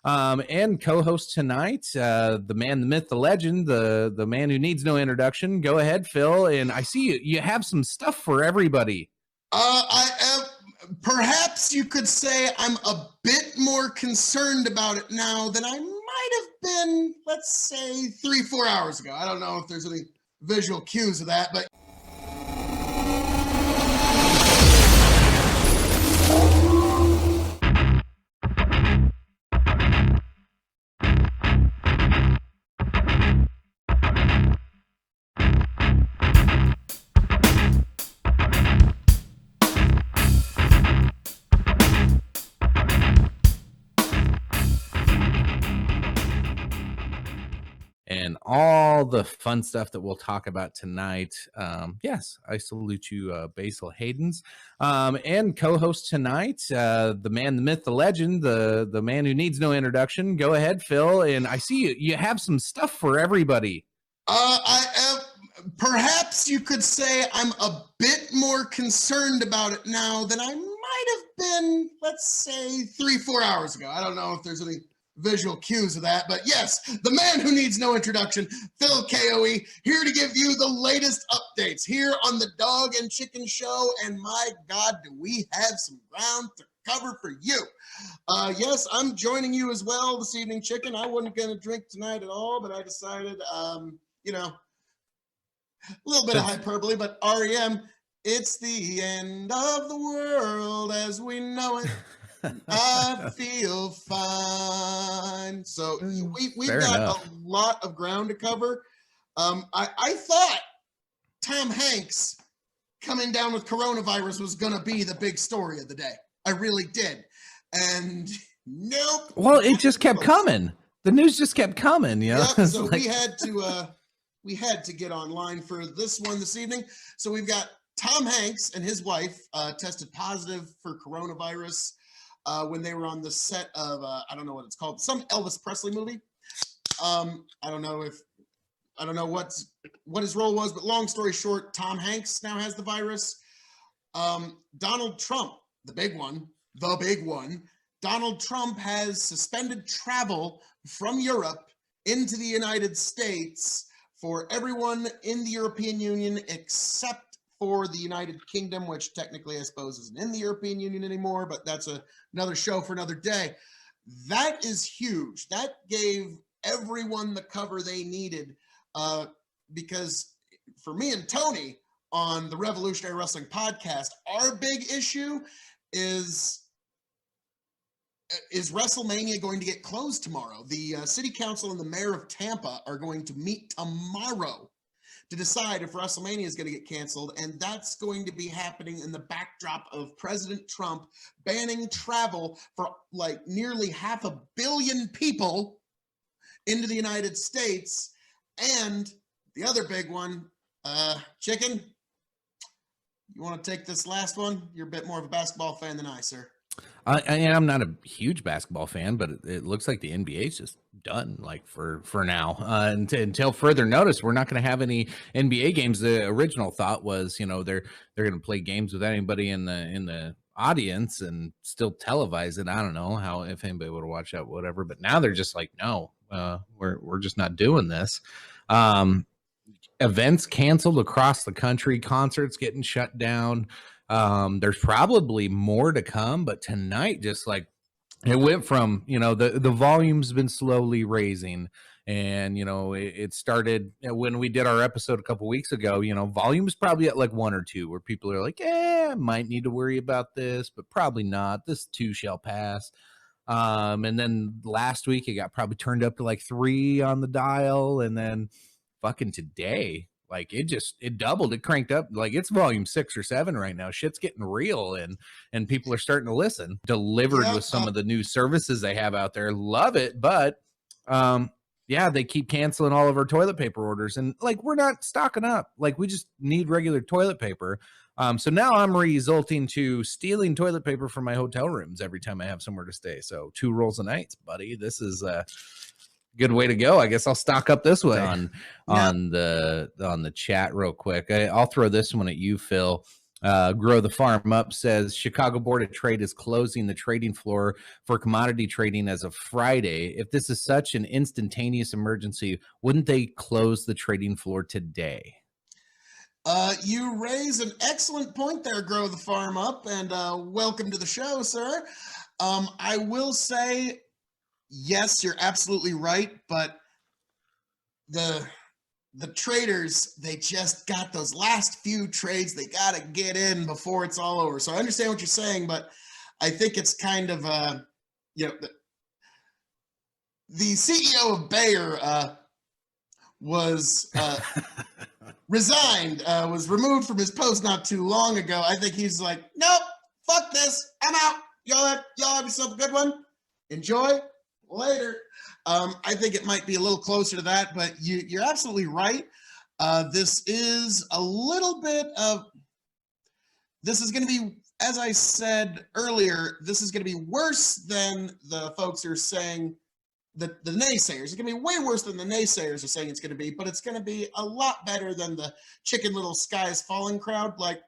And co-host tonight, the man, the myth, the legend, the man who needs no introduction. Go ahead, Phil. And I see you have some stuff for everybody. I am, perhaps you could say I'm a bit more concerned about it now than I might have been, let's say, 3-4 hours ago. I don't know if there's any visual cues of that, but and all the fun stuff that we'll talk about tonight. Yes, I salute you, Basil Haydens. And co-host tonight, the man, the myth, the legend, the man who needs no introduction. Go ahead, Phil. And I see you have some stuff for everybody. I am, perhaps you could say I'm a bit more concerned about it now than I might have been, let's say, 3-4 hours ago. I don't know if there's any visual cues of that, but yes, the man who needs no introduction, Phil KOE, here to give you the latest updates here on the Dog and Chicken Show. And my God, do we have some ground to cover for you. Yes, I'm joining you as well this evening, Chicken. I wasn't going to drink tonight at all, but I decided, you know, a little bit of hyperbole, but REM, it's the end of the world as we know it. I feel fine. So we've got a lot of ground to cover. I thought Tom Hanks coming down with coronavirus was going to be the big story of the day. I really did. And nope. Well, it just kept coming. The news just kept coming. Yeah. Yep, so like... we had to get online for this one this evening. So we've got Tom Hanks and his wife tested positive for coronavirus when they were on the set of, I don't know what it's called, some Elvis Presley movie. I don't know what his role was, but long story short, Tom Hanks now has the virus. Donald Trump, the big one, Donald Trump has suspended travel from Europe into the United States for everyone in the European Union except for the United Kingdom, which technically I suppose isn't in the European Union anymore, but that's another show for another day. That is huge. That gave everyone the cover they needed because for me and Tony on the Revolutionary Wrestling Podcast, our big issue is WrestleMania going to get closed tomorrow? The city council and the mayor of Tampa are going to meet tomorrow to decide if WrestleMania is going to get canceled, and that's going to be happening in the backdrop of President Trump banning travel for like nearly 500 million people into the United States. And the other big one, Chicken, you want to take this last one? You're a bit more of a basketball fan than I, sir. I'm not a huge basketball fan, but it looks like the NBA is just done, like for now. Until further notice, we're not going to have any NBA games. The original thought was, you know, they're going to play games with anybody in the audience and still televise it. I don't know how, if anybody would watch that, whatever. But now they're just like, no, we're just not doing this. Events canceled across the country, concerts getting shut down. There's probably more to come, but tonight just like it went from, you know, the volume's been slowly raising, and you know it started when we did our episode a couple weeks ago. You know, volume's probably at like 1 or 2 where people are like, I might need to worry about this, but probably not. This too shall pass. And then last week it got probably turned up to like 3 on the dial, and then fucking today, like it doubled, it cranked up, like it's volume 6 or 7 right now. Shit's getting real, and people are starting to listen. Delivered with some of the new services they have out there. Love it, but yeah, they keep canceling all of our toilet paper orders, and like we're not stocking up. Like we just need regular toilet paper. So now I'm resulting to stealing toilet paper from my hotel rooms every time I have somewhere to stay. So 2 rolls a night, buddy. This is good way to go. I guess I'll stock up this way on the chat real quick. I'll throw this one at you, Phil. Grow the Farm Up says Chicago Board of Trade is closing the trading floor for commodity trading as of Friday. If this is such an instantaneous emergency, wouldn't they close the trading floor today? You raise an excellent point there, Grow the Farm Up, and welcome to the show, sir. I will say, yes, you're absolutely right, but the traders, they just got those last few trades they got to get in before it's all over. So I understand what you're saying, but I think it's kind of the CEO of Bayer was resigned, was removed from his post not too long ago. I think he's like, nope, fuck this, I'm out. Y'all have yourself a good one. Enjoy. Later. I think it might be a little closer to that, but you're absolutely right. This is a little bit of, this is going to be, as I said earlier, this is going to be worse than the folks are saying, the naysayers. It's going to be way worse than the naysayers are saying it's going to be, but it's going to be a lot better than the Chicken Little Skies Falling crowd. Like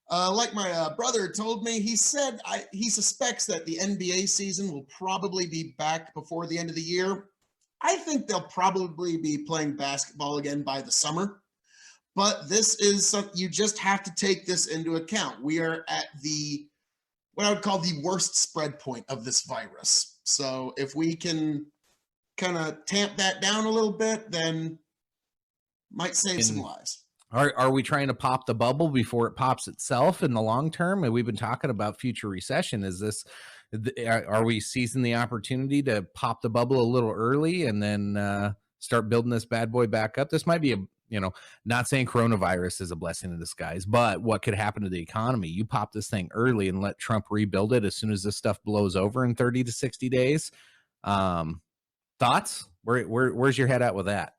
my brother told me, he said he suspects that the NBA season will probably be back before the end of the year. I think they'll probably be playing basketball again by the summer. But this is something you just have to take this into account. We are at what I would call the worst spread point of this virus. So if we can kind of tamp that down a little bit, then might save some lives. Are we trying to pop the bubble before it pops itself in the long term? And we've been talking about future recession. Are we seizing the opportunity to pop the bubble a little early and then start building this bad boy back up? This might be not saying coronavirus is a blessing in disguise, but what could happen to the economy? You pop this thing early and let Trump rebuild it as soon as this stuff blows over in 30 to 60 days. Thoughts? Where's your head at with that?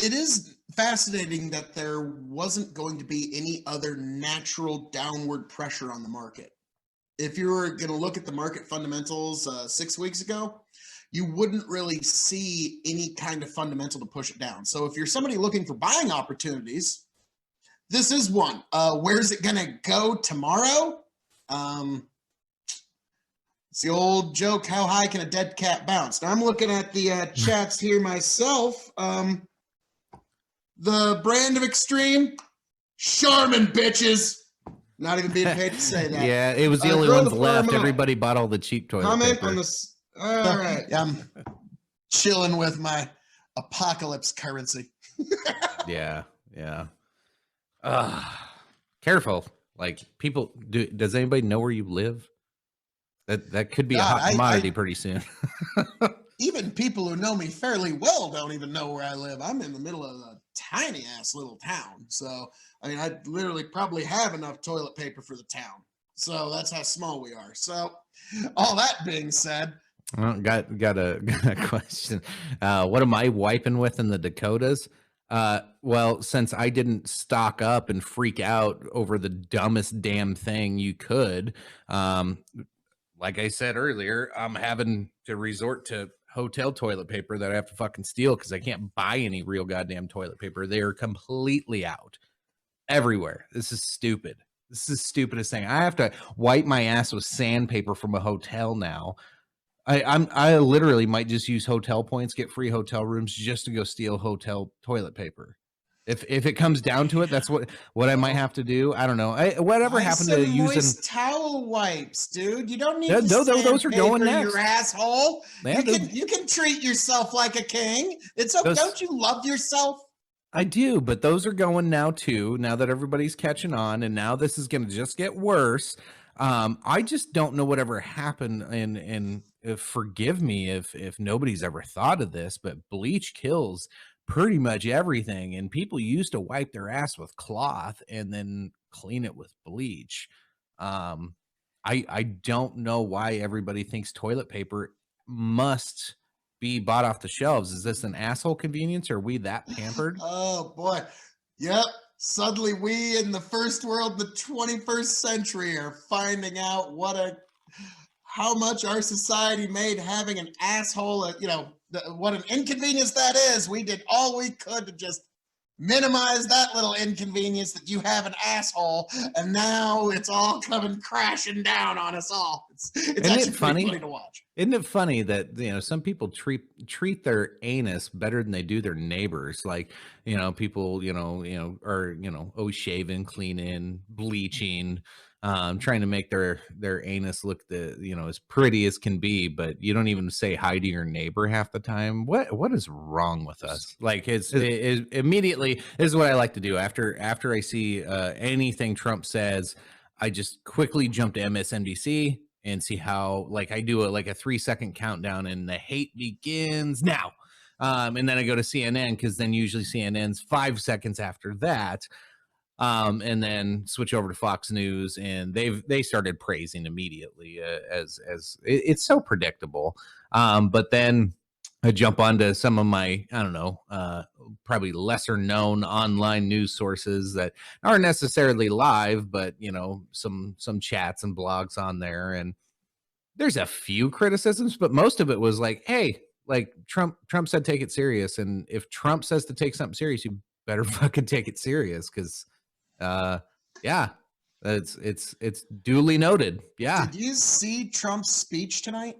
It is fascinating that there wasn't going to be any other natural downward pressure on the market. If you were going to look at the market fundamentals 6 weeks ago, you wouldn't really see any kind of fundamental to push it down. So if you're somebody looking for buying opportunities, this is one. Where's it going to go tomorrow? It's the old joke, how high can a dead cat bounce? Now I'm looking at the chats here myself. The brand of extreme, Charmin, bitches. Not even being paid to say that. Yeah, it was the only ones left. Everybody bought all the cheap toilet Comment paper. on this. All right. I'm chilling with my apocalypse currency. Yeah. Careful. Like, people, does anybody know where you live? That could be a hot commodity pretty soon. Even people who know me fairly well don't even know where I live. I'm in the middle of a tiny ass little town. So, I mean, I literally probably have enough toilet paper for the town. So that's how small we are. So all that being said. Well, got a question. What am I wiping with in the Dakotas? Well, since I didn't stock up and freak out over the dumbest damn thing you could, like I said earlier, I'm having to resort to hotel toilet paper that I have to fucking steal because I can't buy any real goddamn toilet paper. They are completely out everywhere. This is stupid. This is the stupidest thing. I have to wipe my ass with sandpaper from a hotel now. I literally might just use hotel points, get free hotel rooms just to go steal hotel toilet paper. If it comes down to it, that's what I might have to do. I don't know. Whatever happened to using towel wipes, dude? You don't need those are going next. Your asshole. Yeah, you can treat yourself like a king. It's okay. Don't you love yourself? I do, but those are going now too. Now that everybody's catching on, and now this is going to just get worse. I just don't know whatever happened, and forgive me if nobody's ever thought of this, but bleach kills pretty much everything, and people used to wipe their ass with cloth and then clean it with bleach. I don't know why everybody thinks toilet paper must be bought off the shelves. Is this an asshole convenience, or are we that pampered? Oh boy. Yep. Suddenly we in the first world, the 21st century, are finding out how much our society made having an asshole, what an inconvenience that is. We did all we could to just minimize that little inconvenience that you have an asshole, and now it's all coming crashing down on us all. It's actually pretty funny to watch. Isn't it funny that, you know, some people treat their anus better than they do their neighbors? Like, you know, people, are, always shaving, cleaning, bleaching, trying to make their anus look as pretty as can be, but you don't even say hi to your neighbor half the time. What is wrong with us? Like, it's immediately, this is what I like to do after I see anything Trump says. I just quickly jump to MSNBC and see how, like, I do a 3-second countdown and the hate begins now. And then I go to CNN, because then usually CNN's 5 seconds after that. And then switch over to Fox News, and they started praising immediately, as it's so predictable. But then I jump onto some of my, I don't know, probably lesser known online news sources that aren't necessarily live, but, some chats and blogs on there. And there's a few criticisms, but most of it was like, hey, like Trump said, take it serious. And if Trump says to take something serious, you better fucking take it serious. Cause yeah, it's duly noted. Yeah. Did you see Trump's speech tonight?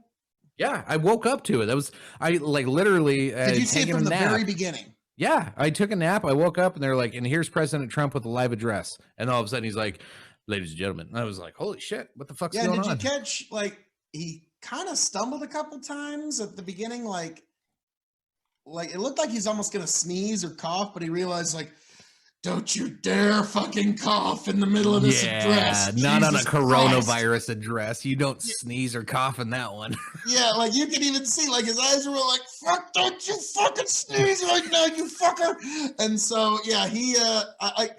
Yeah, I woke up to it. I literally did you see it from the very beginning? Yeah, I took a nap. I woke up and they're like, and here's President Trump with a live address. And all of a sudden he's like, ladies and gentlemen. And I was like, holy shit, what the fuck's going on? Did you catch, like, he kind of stumbled a couple times at the beginning, like it looked like he's almost gonna sneeze or cough, but he realized, like, don't you dare fucking cough in the middle of this address. Not on a coronavirus address. You don't sneeze or cough in that one. Yeah, like you can even see, like, his eyes were like, fuck, don't you fucking sneeze right now, you fucker. And so, yeah, he,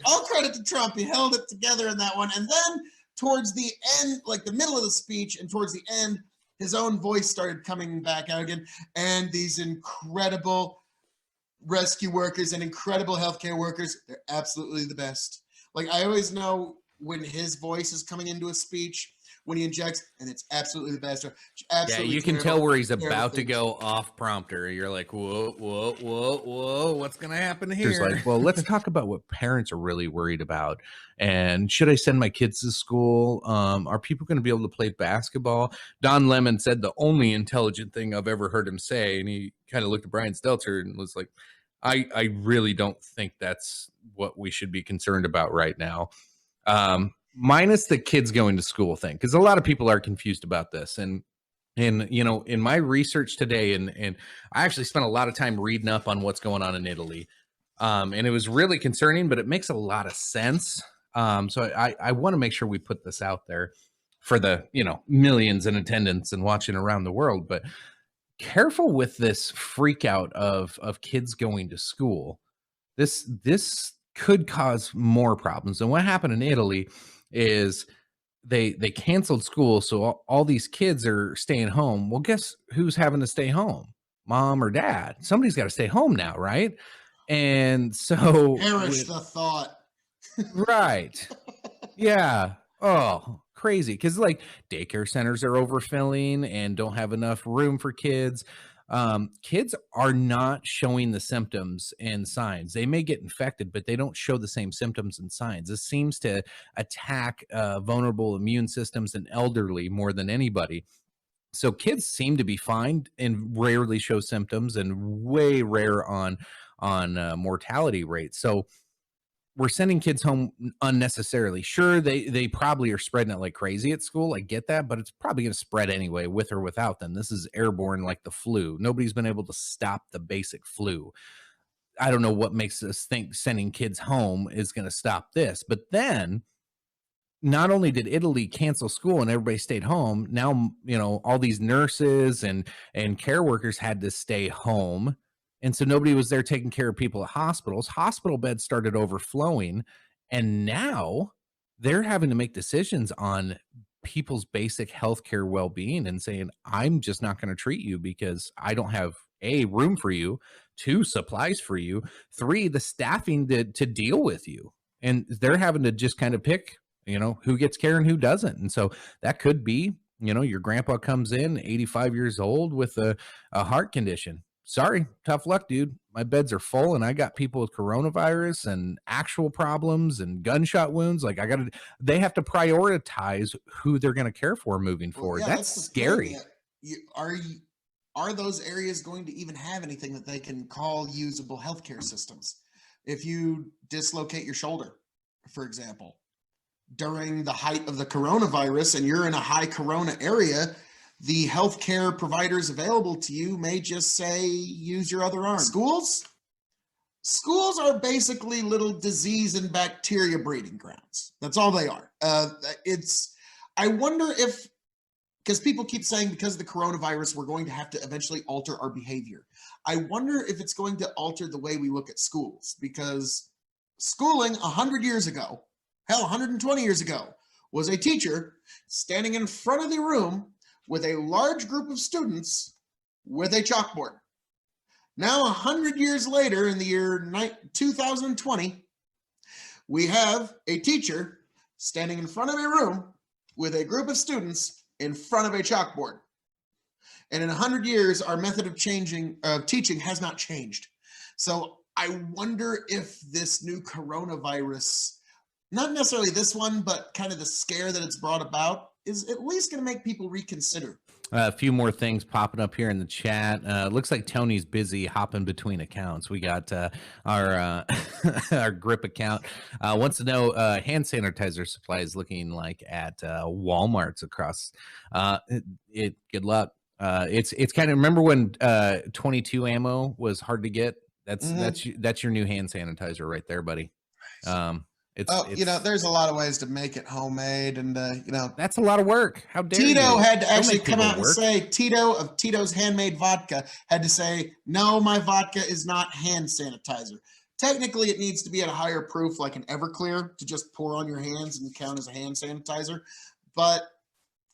all credit to Trump. He held it together in that one. And then towards the end, like the middle of the speech and towards the end, his own voice started coming back out again. And these incredible rescue workers and incredible healthcare workers, they're absolutely the best. Like, I always know when his voice is coming into a speech, when he injects, and it's absolutely the best. Absolutely, yeah, you can tell where he's about to go off prompter. You're like, whoa, what's gonna happen here? He's like, well, let's talk about what parents are really worried about. And should I send my kids to school? Are people going to be able to play basketball? Don Lemon said the only intelligent thing I've ever heard him say, and he kind of looked at Brian Stelter and was like, I really don't think that's what we should be concerned about right now. Minus the kids going to school thing, because a lot of people are confused about this. And in my research today, and I actually spent a lot of time reading up on what's going on in Italy. And it was really concerning, but it makes a lot of sense. So I want to make sure we put this out there for the, millions in attendance and watching around the world. But careful with this freak out of kids going to school. This could cause more problems. And what happened in Italy is they canceled school, so all these kids are staying home. Well, guess who's having to stay home? Mom or dad. Somebody's got to stay home now, right? And so perish the thought. Right. Yeah. Oh, crazy. Because like daycare centers are overfilling and don't have enough room for kids. Kids are not showing the symptoms and signs. They may get infected, but they don't show the same symptoms and signs. This seems to attack vulnerable immune systems and elderly more than anybody. So kids seem to be fine and rarely show symptoms, and way rare on mortality rates. So we're sending kids home unnecessarily. Sure, they probably are spreading it like crazy at school. I get that, but it's probably going to spread anyway, with or without them. This is airborne like the flu. Nobody's been able to stop the basic flu. I don't know what makes us think sending kids home is going to stop this. But then, not only did Italy cancel school and everybody stayed home, now, all these nurses and care workers had to stay home. And so nobody was there taking care of people at hospitals. Hospital beds started overflowing. And now they're having to make decisions on people's basic healthcare well-being and saying, I'm just not going to treat you because I don't have A, room for you, 2, supplies for you, 3, the staffing to deal with you. And they're having to just kind of pick, who gets care and who doesn't. And so that could be, your grandpa comes in 85 years old with a heart condition. sorry, tough luck, dude. My beds are full and I got people with coronavirus and actual problems and gunshot wounds. Like they have to prioritize who they're going to care for moving forward. Yeah, that's the scary. Thing. Are those areas going to even have anything that they can call usable healthcare systems? If you dislocate your shoulder, for example, during the height of the coronavirus and you're in a high corona area, the healthcare providers available to you may just say, use your other arm. Schools are basically little disease and bacteria breeding grounds. That's all they are. I wonder if, because people keep saying because of the coronavirus, we're going to have to eventually alter our behavior. I wonder if it's going to alter the way we look at schools, because schooling 100 years ago, hell, 120 years ago, was a teacher standing in front of the room with a large group of students with a chalkboard. Now, 100 years later, in the year 2020, we have a teacher standing in front of a room with a group of students in front of a chalkboard. And in 100 years, our method of teaching has not changed. So I wonder if this new coronavirus, not necessarily this one, but kind of the scare that it's brought about, is at least going to make people reconsider. A few more things popping up here in the chat. Looks like Tony's busy hopping between accounts. We got our our grip account. Wants to know hand sanitizer supplies looking like at Walmart's across. Good luck. It's kind of, remember when 22 ammo was hard to get? That's your new hand sanitizer right there, buddy. There's a lot of ways to make it homemade, and that's a lot of work. How dare you? Tito had to actually come out and say, Tito of Tito's Handmade Vodka had to say, no, my vodka is not hand sanitizer. Technically, it needs to be at a higher proof, like an Everclear, to just pour on your hands and count as a hand sanitizer. But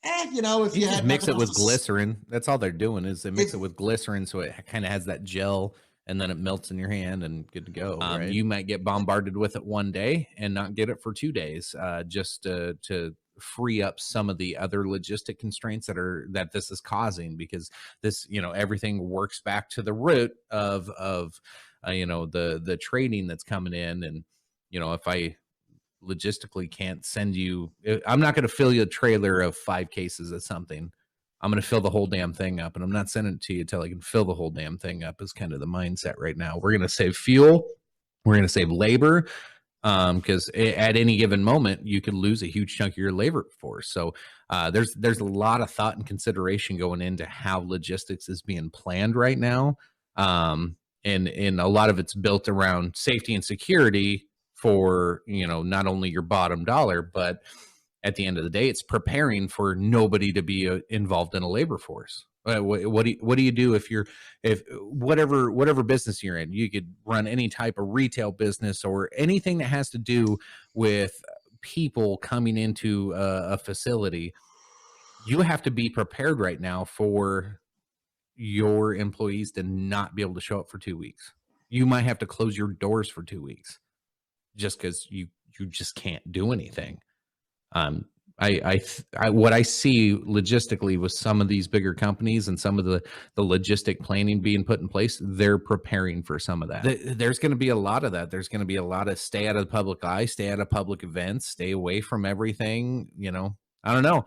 if you had mix it with glycerin, that's all they're doing is they mix it with glycerin, so it kind of has that gel. And then it melts in your hand and good to go. Right? You might get bombarded with it one day and not get it for 2 days, just to free up some of the other logistic constraints that this is causing, because this, everything works back to the root of the trading that's coming in. And, if I logistically can't send you, I'm not going to fill you a trailer of 5 cases of something. I'm going to fill the whole damn thing up, and I'm not sending it to you until I can fill the whole damn thing up, is kind of the mindset right now. We're going to save fuel. We're going to save labor, because at any given moment, you could lose a huge chunk of your labor force. So there's a lot of thought and consideration going into how logistics is being planned right now. And a lot of it's built around safety and security for, not only your bottom dollar, but at the end of the day, it's preparing for nobody to be involved in a labor force. What do you do if whatever business you're in? You could run any type of retail business or anything that has to do with people coming into a facility. You have to be prepared right now for your employees to not be able to show up for 2 weeks. You might have to close your doors for 2 weeks just because you just can't do anything. What I see logistically with some of these bigger companies and some of the logistic planning being put in place, they're preparing for some of that. There's going to be a lot of that. There's going to be a lot of stay out of the public eye, stay out of public events, stay away from everything. I don't know.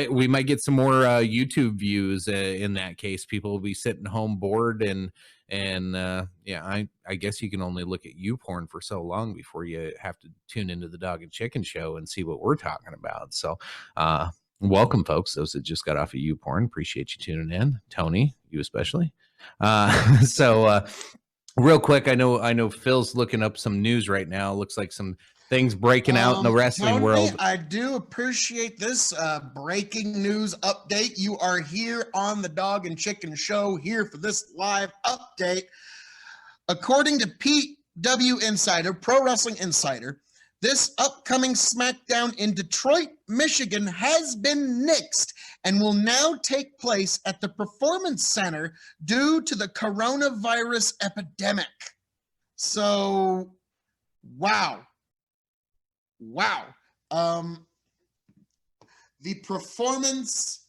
We might get some more YouTube views in that case. People will be sitting home bored and I guess you can only look at YouPorn for so long before you have to tune into the Dog and Chicken Show and see what we're talking about. So welcome, folks, those that just got off of YouPorn. Appreciate you tuning in. Tony, you especially. Real quick, I know Phil's looking up some news right now. Looks like some things breaking out in the wrestling world. I do appreciate this breaking news update. You are here on the Dog and Chicken Show, here for this live update. According to PW Insider, Pro Wrestling Insider, this upcoming SmackDown in Detroit, Michigan has been nixed and will now take place at the Performance Center due to the coronavirus epidemic. So, wow. The performance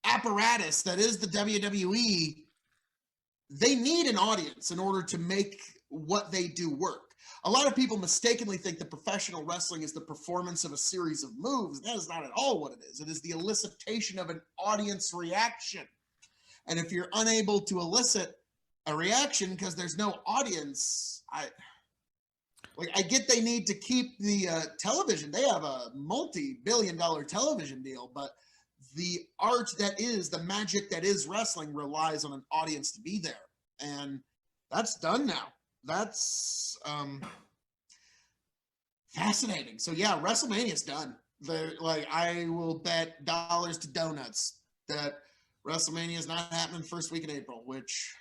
apparatus that is the WWE they need an audience in order to make what they do work. A lot of people mistakenly think that professional wrestling is the performance of a series of moves. That is not at all what it is. It is the elicitation of an audience reaction. And if you're unable to elicit a reaction because there's no audience, I get they need to keep the television. They have a multi-billion-dollar television deal, but the art that is, the magic that is wrestling relies on an audience to be there. And that's done now. That's fascinating. So yeah, WrestleMania's done. I will bet dollars to donuts that WrestleMania is not happening first week in April, which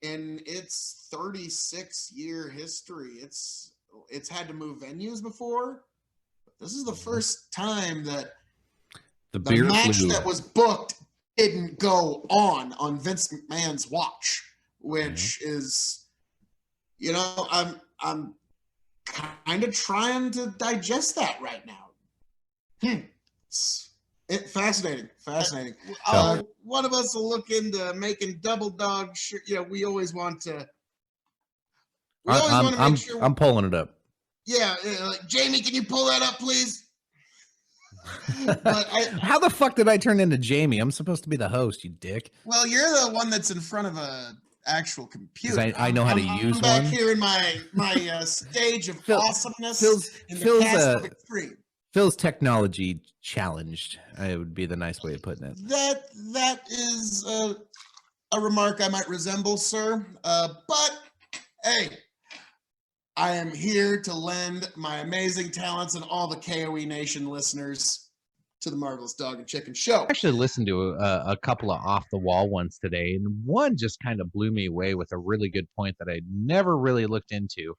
in its 36-year history, it's had to move venues before. But this is the first time that the match that was booked didn't go on Vince McMahon's watch, which is, I'm kind of trying to digest that right now. It's fascinating. One of us will look into making double dog shirt. We always want to. Make sure. I'm pulling it up. Yeah, Jamie, can you pull that up, please? But how the fuck did I turn into Jamie? I'm supposed to be the host, you dick. Well, you're the one that's in front of a actual computer. I know how to use one. I'm back here in my stage of awesomeness. Phil's technology challenged. It would be the nice way of putting it. That is a remark I might resemble, sir. But hey, I am here to lend my amazing talents and all the KOE Nation listeners to the Marvelous Dog and Chicken Show. I actually listened to a couple of off the wall ones today, and one just kind of blew me away with a really good point that I never really looked into.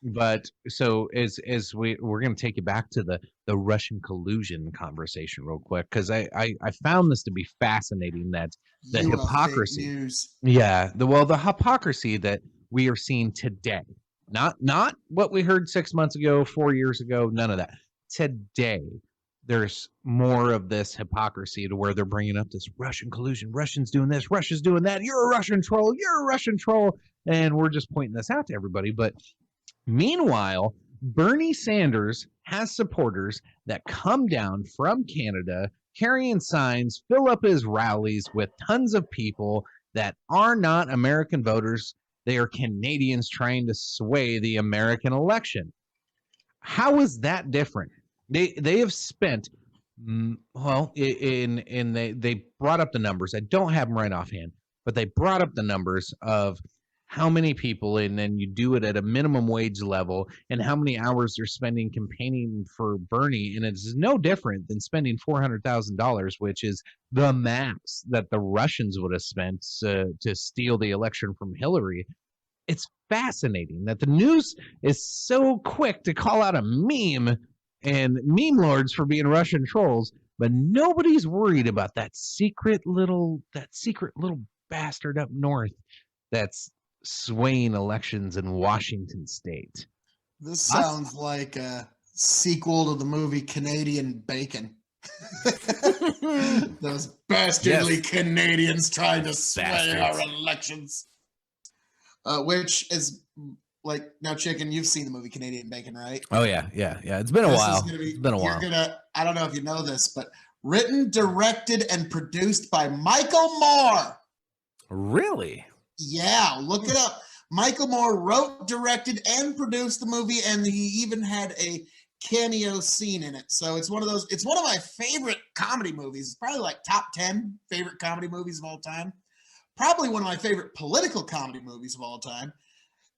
But so as we're going to take you back to the Russian collusion conversation real quick, because I found this to be fascinating, that the hypocrisy, the hypocrisy that we are seeing today, not what we heard 6 months ago, 4 years ago, none of that. Today, there's more of this hypocrisy to where they're bringing up this Russian collusion. Russians doing this, Russia's doing that. You're a Russian troll. You're a Russian troll. And we're just pointing this out to everybody. But meanwhile, Bernie Sanders has supporters that come down from Canada carrying signs, fill up his rallies with tons of people that are not American voters. They are Canadians trying to sway the American election. How is that different? They have spent, they brought up the numbers. I don't have them right offhand, but they brought up the numbers of how many people, and then you do it at a minimum wage level, and how many hours they're spending campaigning for Bernie, and it's no different than spending $400,000, which is the max that the Russians would have spent to steal the election from Hillary. It's fascinating that the news is so quick to call out a meme and meme lords for being Russian trolls, but nobody's worried about that secret little bastard up north that's swaying elections in Washington state. This sounds like a sequel to the movie Canadian Bacon. Those bastardly Canadians trying to sway our elections. Which is like, now, Chicken, you've seen the movie Canadian Bacon, right? Oh yeah. It's been a while. It's been a while. I don't know if you know this, but written, directed, and produced by Michael Moore. Really? Yeah, look it up. Michael Moore wrote, directed, and produced the movie, and he even had a cameo scene in it. So it's one of my favorite comedy movies. It's probably like top 10 favorite comedy movies of all time. Probably one of my favorite political comedy movies of all time.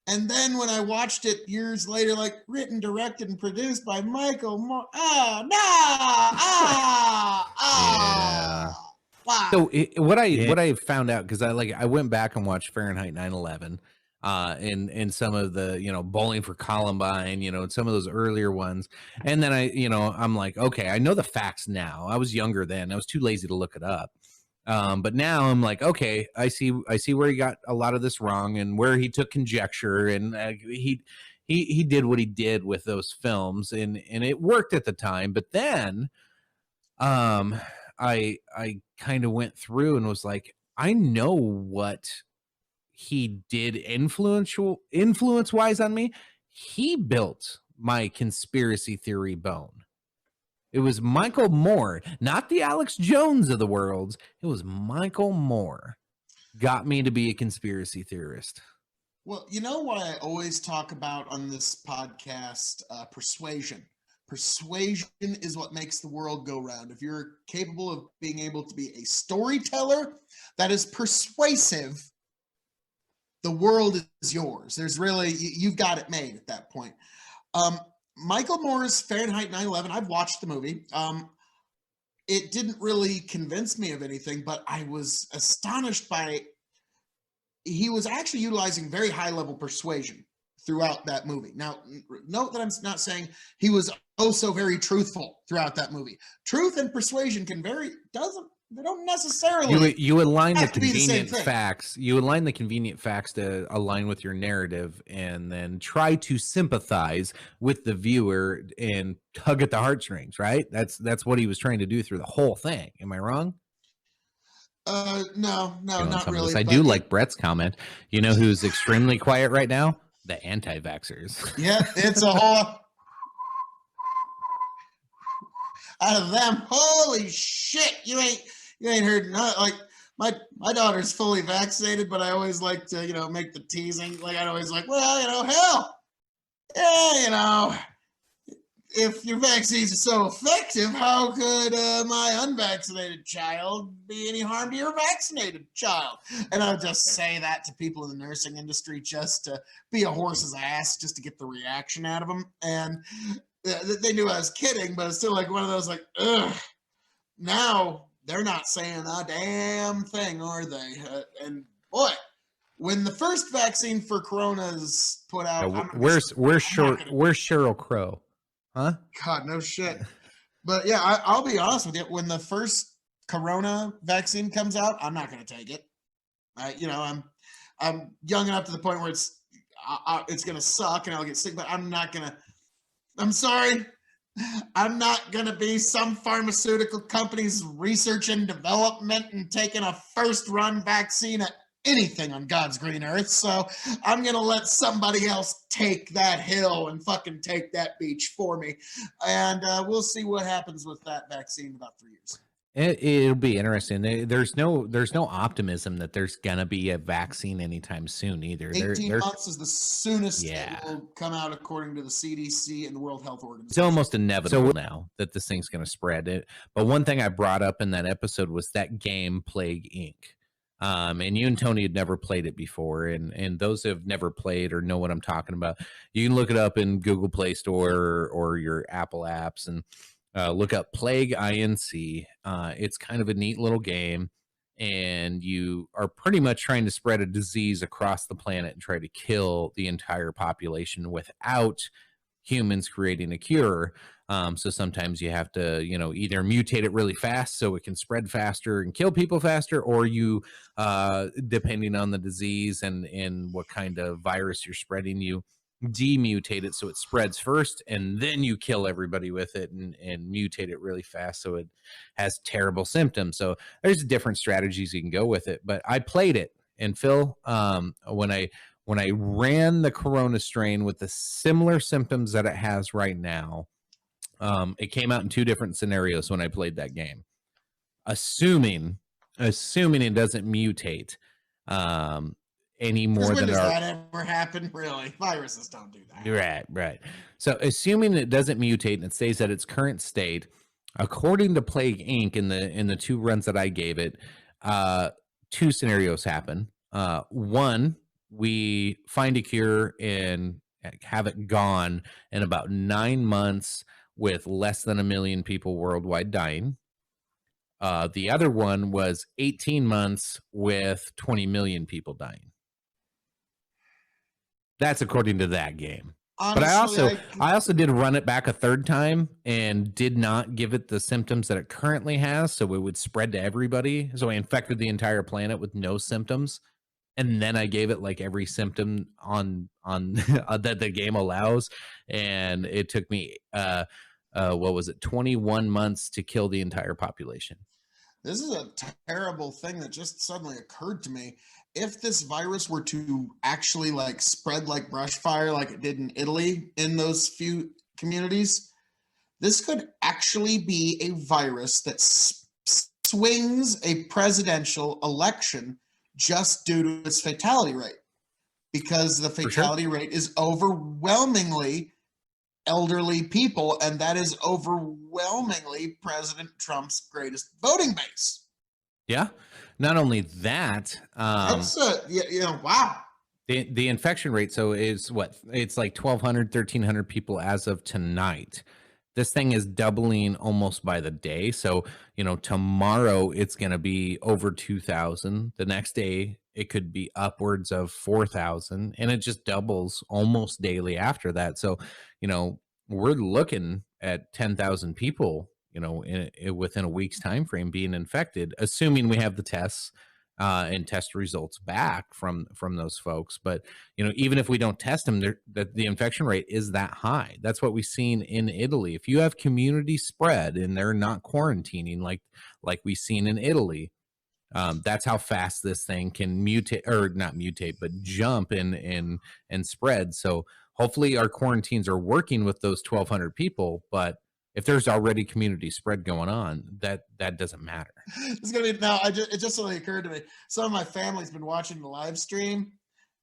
And then when I watched it years later, like written, directed, and produced by Michael Moore. Oh, no! Wow. So what I found out, because I went back and watched Fahrenheit 9/11, and some of the Bowling for Columbine, and some of those earlier ones, and then I'm like, okay, I know the facts now. I was younger then. I was too lazy to look it up. But now I'm like, okay, I see where he got a lot of this wrong, and where he took conjecture, and he did what he did with those films, and it worked at the time. But then, I kind of went through and was like, I know what he did influence wise on me. He built my conspiracy theory bone. It was Michael Moore, not the Alex Jones of the world. It was Michael Moore got me to be a conspiracy theorist. Well, you know what I always talk about on this podcast? Persuasion. Persuasion is what makes the world go round. If you're capable of being able to be a storyteller that is persuasive, the world is yours. There's really, you've got it made at that point. Michael Moore's Fahrenheit 9/11, I've watched the movie. It didn't really convince me of anything, but I was astonished by, he was actually utilizing very high level persuasion throughout that movie. Now, note that I'm not saying he was also very truthful throughout that movie. Truth and persuasion can vary, they don't necessarily you align the have to be the same convenient thing. facts. You align the convenient facts to align with your narrative, and then try to sympathize with the viewer and tug at the heartstrings. Right? That's what he was trying to do through the whole thing. Am I wrong? No, not really. I do like Brett's comment. You know who's extremely quiet right now? The anti-vaxxers. Yeah, it's a whole out of them. Holy shit! You ain't heard like my daughter's fully vaccinated, but I always like to make the teasing. Like I'd always like, well, hell, yeah, if your vaccines are so effective, how could my unvaccinated child be any harm to your vaccinated child? And I would just say that to people in the nursing industry just to be a horse's ass, just to get the reaction out of them. And they knew I was kidding, but it's still like one of those like, ugh. Now they're not saying a damn thing, are they? And boy, when the first vaccine for Corona is put out, where's Sheryl Crow? Huh? God, no shit. But yeah, I'll be honest with you. When the first Corona vaccine comes out, I'm not going to take it. I'm young enough to the point where it's going to suck and I'll get sick. But I'm not going to. I'm sorry. I'm not going to be some pharmaceutical company's research and development and taking a first-run vaccine at anything on God's green earth. So I'm going to let somebody else take that hill and fucking take that beach for me. And we'll see what happens with that vaccine in about 3 years. It'll be interesting. There's no optimism that there's gonna be a vaccine anytime soon either. 18 months is the soonest it will come out, according to the CDC and the World Health Organization. It's almost inevitable now that this thing's gonna spread. But one thing I brought up in that episode was that game Plague Inc. And you and Tony had never played it before, and those who have never played or know what I'm talking about, you can look it up in Google Play Store or your Apple apps and look up Plague Inc. It's kind of a neat little game, and you are pretty much trying to spread a disease across the planet and try to kill the entire population without humans creating a cure. So sometimes you have to, either mutate it really fast so it can spread faster and kill people faster, or you, depending on the disease and what kind of virus you're spreading, you demutate it so it spreads first, and then you kill everybody with it and mutate it really fast so it has terrible symptoms. So there's different strategies you can go with it. But I played it, and Phil, when I ran the Corona strain with the similar symptoms that it has right now, it came out in two different scenarios when I played that game. Assuming it doesn't mutate any more than that ever happen? Really, viruses don't do that. Right. So assuming it doesn't mutate and it stays at its current state, according to Plague Inc. in the two runs that I gave it, two scenarios happen. One, we find a cure and have it gone in about 9 months with less than 1 million people worldwide dying. The other one was 18 months with 20 million people dying. That's according to that game. Honestly, but I also did run it back a third time and did not give it the symptoms that it currently has, so it would spread to everybody. So I infected the entire planet with no symptoms, and then I gave it like every symptom on that the game allows, and it took me 21 months to kill the entire population. This is a terrible thing that just suddenly occurred to me. If this virus were to actually like spread like brush fire, like it did in Italy in those few communities, this could actually be a virus that swings a presidential election just due to its fatality rate, because the fatality rate is overwhelmingly elderly people, and that is overwhelmingly President Trump's greatest voting base. Yeah. Not only that, That's wow. the infection rate, so is what, it's like 1,200, 1,300 people as of tonight. This thing is doubling almost by the day. So, you know, tomorrow it's going to be over 2,000. The next day it could be upwards of 4,000, and it just doubles almost daily after that. So, you know, we're looking at 10,000 people, you know, within a week's time frame being infected, assuming we have the tests and test results back from those folks. But, you know, even if we don't test them, the infection rate is that high. That's what we've seen in Italy. If you have community spread and they're not quarantining like we've seen in Italy, that's how fast this thing can mutate, or not mutate, but jump and spread. So hopefully our quarantines are working with those 1,200 people, but if there's already community spread going on, that doesn't matter. It's gonna be now. It just suddenly occurred to me. Some of my family's been watching the live stream,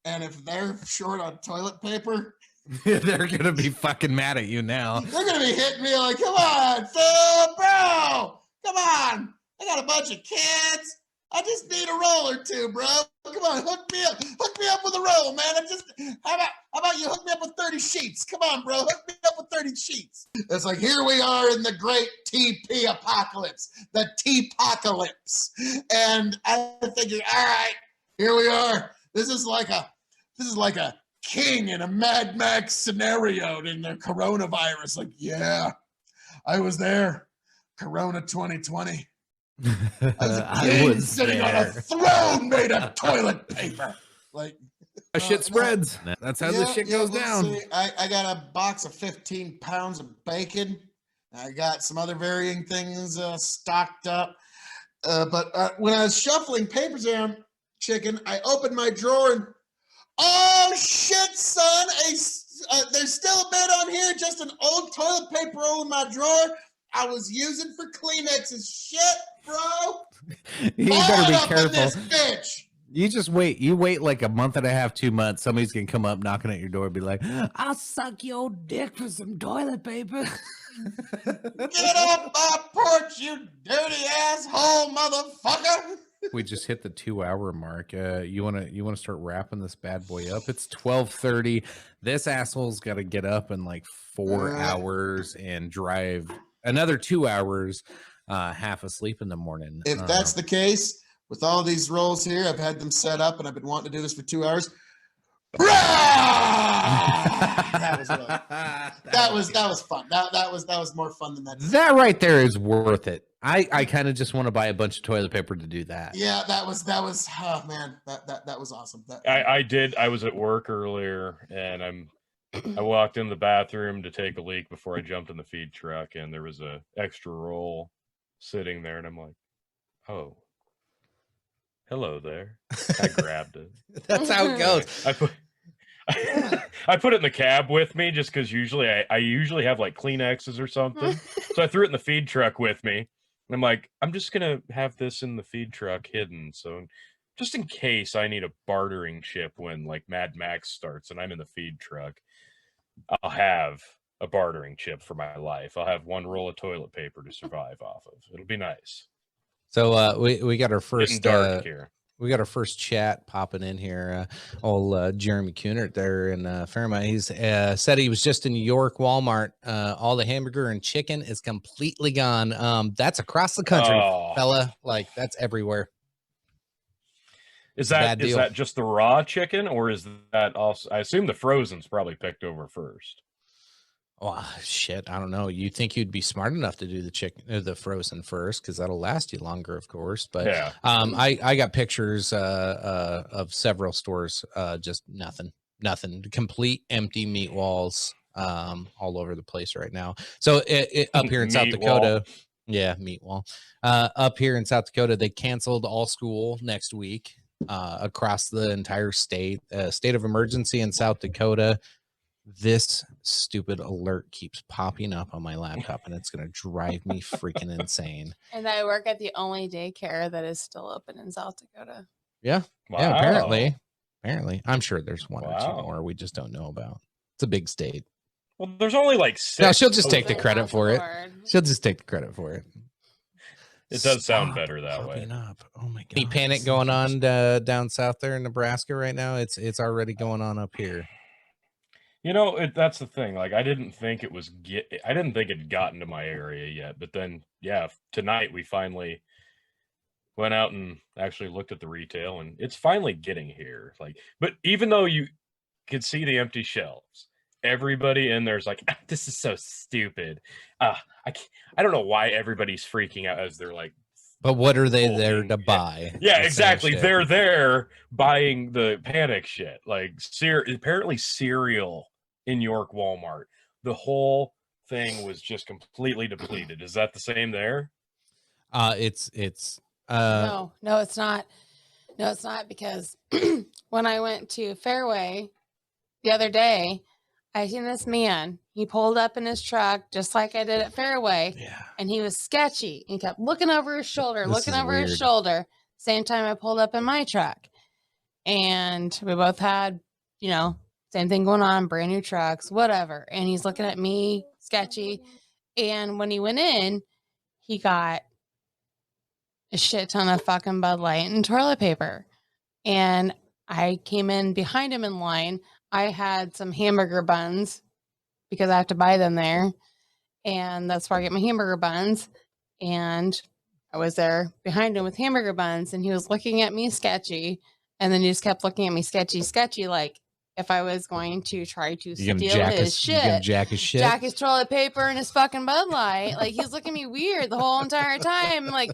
and if they're short on toilet paper, they're gonna be fucking mad at you now. They're gonna be hitting me like, "Come on, Phil, bro, come on! I got a bunch of kids. I just need a roll or two, bro. Come on, hook me up with a roll, man. How about you hook me up with 30 sheets? Come on, bro, hook me up with 30 sheets." It's like, here we are in the great TP apocalypse, the T-pocalypse, and I figure, all right, here we are. This is like a king in a Mad Max scenario in the coronavirus. Like, yeah, I was there, Corona 2020. I was sitting on a throne made of toilet paper. Like, shit spreads. That's how this shit goes down. I got a box of 15 pounds of bacon. I got some other varying things stocked up. But when I was shuffling papers around, chicken, I opened my drawer and, oh shit, son! There's still a bit on here, just an old toilet paper roll in my drawer I was using for Kleenexes. Shit, bro. You better be careful. This bitch. You just wait. You wait like a month and a half, 2 months. Somebody's gonna come up knocking at your door and be like, "I'll suck your dick for some toilet paper." Get off my porch, you dirty asshole, motherfucker. We just hit the 2-hour mark. You wanna start wrapping this bad boy up? It's 12:30. This asshole's got to get up in like 4 hours and drive another 2 hours, half asleep in the morning. If that's the case, with all these rolls here, I've had them set up and I've been wanting to do this for 2 hours. That was fun. That was more fun than that. That right there is worth it. I kind of just want to buy a bunch of toilet paper to do that. Yeah, that was oh man, that was awesome. I was at work earlier and I walked in the bathroom to take a leak before I jumped in the feed truck, and there was a extra roll sitting there, and I'm like, oh, hello there. I grabbed it. That's how it goes. I put it in the cab with me just because usually I usually have like Kleenexes or something. So I threw it in the feed truck with me. And I'm like, I'm just going to have this in the feed truck hidden. So just in case I need a bartering chip when like Mad Max starts and I'm in the feed truck, I'll have a bartering chip for my life. I'll have one roll of toilet paper to survive off of. It'll be nice. So we got our first dark here. We got our first chat popping in here. Old Jeremy Kunert there in Fairmont. He's said he was just in New York Walmart. All the hamburger and chicken is completely gone. That's across the country, fella. Like, that's everywhere. Is that just the raw chicken, or is that also? I assume the frozen's probably picked over first. Oh shit, I don't know. You think you'd be smart enough to do the chicken or the frozen first, because that'll last you longer, of course. But yeah. I got pictures of several stores, just nothing, complete empty meat walls all over the place right now. So up here in South Dakota, Yeah, meat wall. Up here in South Dakota, they canceled all school next week across the entire state. State of emergency in South Dakota. This stupid alert keeps popping up on my laptop, and it's going to drive me freaking insane. And I work at the only daycare that is still open in South Dakota. Yeah. Wow. Yeah, apparently. I'm sure there's one or two more we just don't know about. It's a big state. Well, there's only like 6. No, she'll just take the Thank credit God for it. Lord. She'll just take the credit for it. It does sound Stop better that way. popping up. Oh my god! Any panic going on down south there in Nebraska right now? It's already going on up here. You know, that's the thing. Like, I didn't think it'd gotten to my area yet. But then, yeah, tonight we finally went out and actually looked at the retail, and it's finally getting here. Like, but even though you could see the empty shelves, everybody in there's like, this is so stupid. I don't know why everydy's freaking out as they're like. But what are they there to buy? Yeah, exactly. They're there buying the panic shit. Like apparently cereal in York Walmart. The whole thing was just completely depleted. Is that the same there? No, it's not. No, it's not, because when I went to Fairway the other day, I seen this man. He pulled up in his truck just like I did at Fairway. Yeah. And he was sketchy. He kept looking over his shoulder, This is weird. Same time I pulled up in my truck. And we both had, same thing going on, brand new trucks, whatever. And he's looking at me, sketchy. And when he went in, he got a shit ton of fucking Bud Light and toilet paper. And I came in behind him in line. I had some hamburger buns because I have to buy them there. And that's where I get my hamburger buns. And I was there behind him with hamburger buns, and he was looking at me sketchy. And then he just kept looking at me sketchy, like if I was going to try to steal his shit. Jack his shit. Jack his toilet paper and his fucking Bud Light. Like, he was looking at me weird the whole entire time. Like,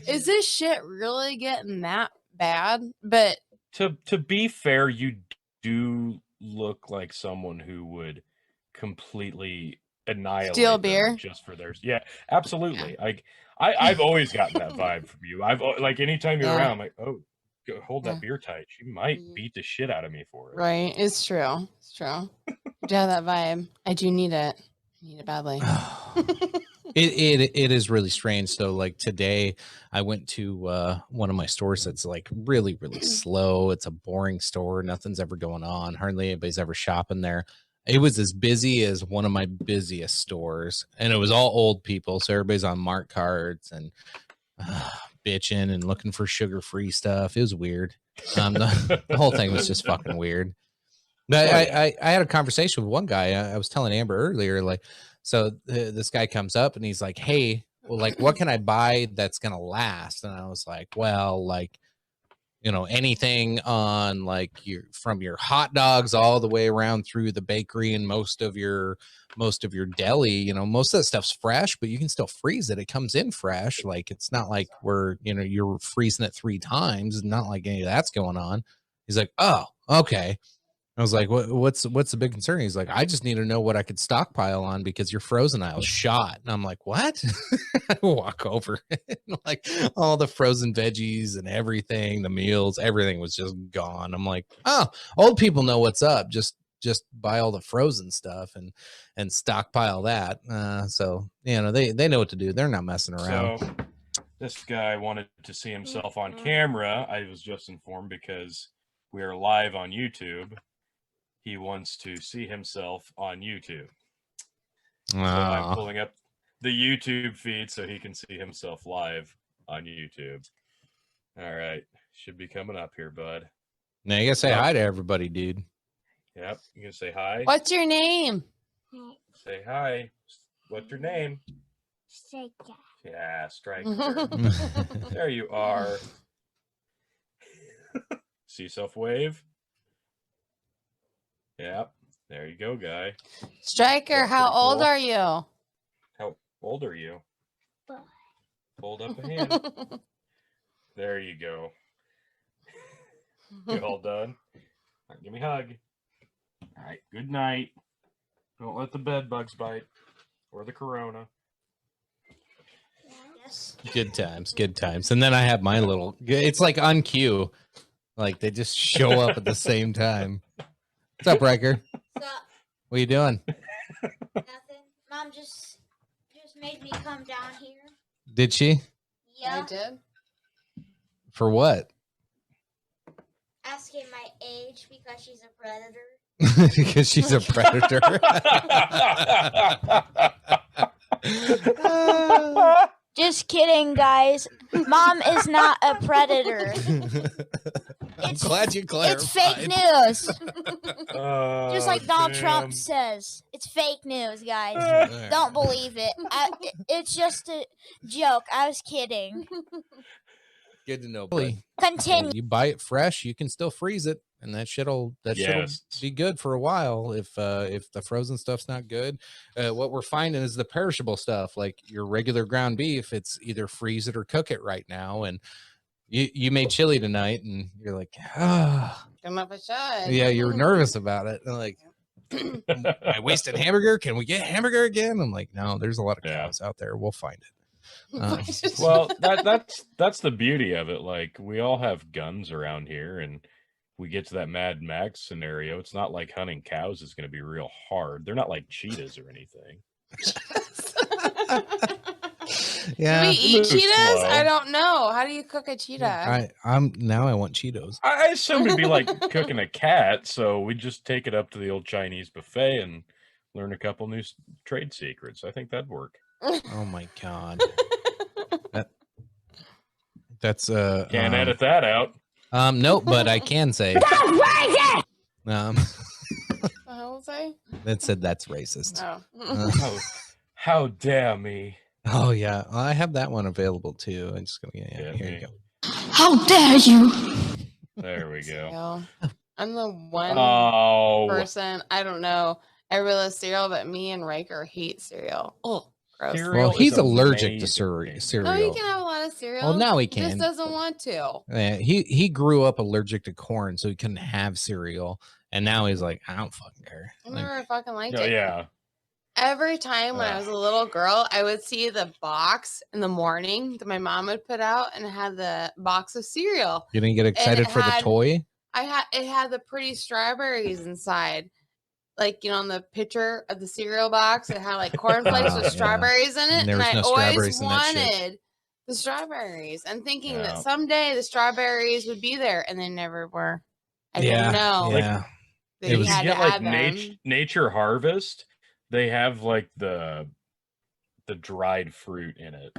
is this shit really getting that bad? But to be fair, you do look like someone who would completely annihilate steal them beer just for theirs. Yeah, absolutely. Like I've always gotten that vibe from you. I've like anytime you're around, I'm like, oh, hold that beer tight. She might beat the shit out of me for it. Right, it's true. It's true. I do have that vibe. I do need it. I need it badly. It is really strange. So like today I went to one of my stores that's like really, really slow. It's a boring store. Nothing's ever going on. Hardly anybody's ever shopping there. It was as busy as one of my busiest stores, and it was all old people. So everybody's on Mark cards and bitching and looking for sugar-free stuff. It was weird. The whole thing was just fucking weird. But I had a conversation with one guy. I was telling Amber earlier, like, so this guy comes up and he's like, hey, well, like, what can I buy that's going to last? And I was like, well, like, anything on like from your hot dogs all the way around through the bakery and most of your deli, most of that stuff's fresh, but you can still freeze it. It comes in fresh. Like, it's not like you're freezing it 3 times. It's not like any of that's going on. He's like, oh, okay. I was like, what's the big concern? He's like, I just need to know what I could stockpile on because your frozen aisle's shot. And I'm like, what? I walk over and like all the frozen veggies and everything, the meals, everything was just gone. I'm like, oh, old people know what's up. Just buy all the frozen stuff and stockpile that. So, they know what to do. They're not messing around. So this guy wanted to see himself on camera. I was just informed because we are live on YouTube. He wants to see himself on YouTube. So I'm pulling up the YouTube feed so he can see himself live on YouTube. All right. Should be coming up here, bud. Now you gotta say hi to everybody, dude. Yep. You gonna say hi? What's your name? Say hi. What's your name? Striker. Yeah, Striker. There you are. See yourself wave? Yep. There you go, guy. Striker, That's how pretty old cool. are you? How old are you? 4. Hold up a hand. There you go. You all done? All right, give me a hug. All right, good night. Don't let the bed bugs bite or the corona. Yes. Good times, good times. And then I have my little. It's like on cue, like they just show up at the same time. What's up, Riker? So What are you doing? nothing. Mom just made me come down here. Did she? Yeah. I did. For what? Asking my age because she's a predator. Because she's a predator. Just kidding, guys. Mom is not a predator. I'm glad you clarified. It's fake news. Oh, Just like Donald damn. Trump says. It's fake news, guys. Alright. Don't believe it. It's just a joke. I was kidding. Good to know. Continue. You buy it fresh, you can still freeze it, and that shit'll Yes. be good for a while. If the frozen stuff's not good, what we're finding is the perishable stuff, like your regular ground beef. It's either freeze it or cook it right now. And you made chili tonight, and you're like, ah, Come up a shot. yeah, you're nervous about it. And like, I wasted hamburger. Can we get hamburger again? I'm like, no, there's a lot of Yeah. cows out there. We'll find it. Well, that's the beauty of it. Like, we all have guns around here, and we get to that Mad Max scenario. It's not like hunting cows is going to be real hard. They're not like cheetahs or anything. Do Yeah, we eat Move cheetahs? slow. I don't know. How do you cook a cheetah? I'm now I want Cheetos. I assume it'd be like cooking a cat, so we just take it up to the old Chinese buffet and learn a couple new trade secrets. I think that'd work. Oh my god. That's Can't edit that out. no, but I can say What the hell was I? that said that's racist. Oh. Oh, how dare me? Oh yeah, well, I have that one available too. I'm just gonna Yeah, here me. you go. How dare you? There we go. Cereal. I'm the one Oh, person. I don't know. I really love cereal, but me and Riker hate cereal. Oh, gross. Cereal Well, he's is allergic to amazing. cereal. No, he can have a lot of cereal. Well, now he He just can. doesn't want to. He grew up allergic to corn, so he couldn't have cereal, and now he's like, I don't fucking care. I Like, never fucking liked Oh, it. yeah. Every time when I was a little girl, I would see the box in the morning that my mom would put out, and it had the box of cereal. you didn't get excited for the had- toy? It had the pretty strawberries inside. Like, on the picture of the cereal box, it had like cornflakes with Yeah. strawberries in it. And there was I no always strawberries in that shit. wanted the strawberries and thinking Yeah. that someday the strawberries would be there, and they never were. I Yeah, didn't know yeah. that It you was- You had get to like add them. Nature Harvest. They have like the dried fruit in it.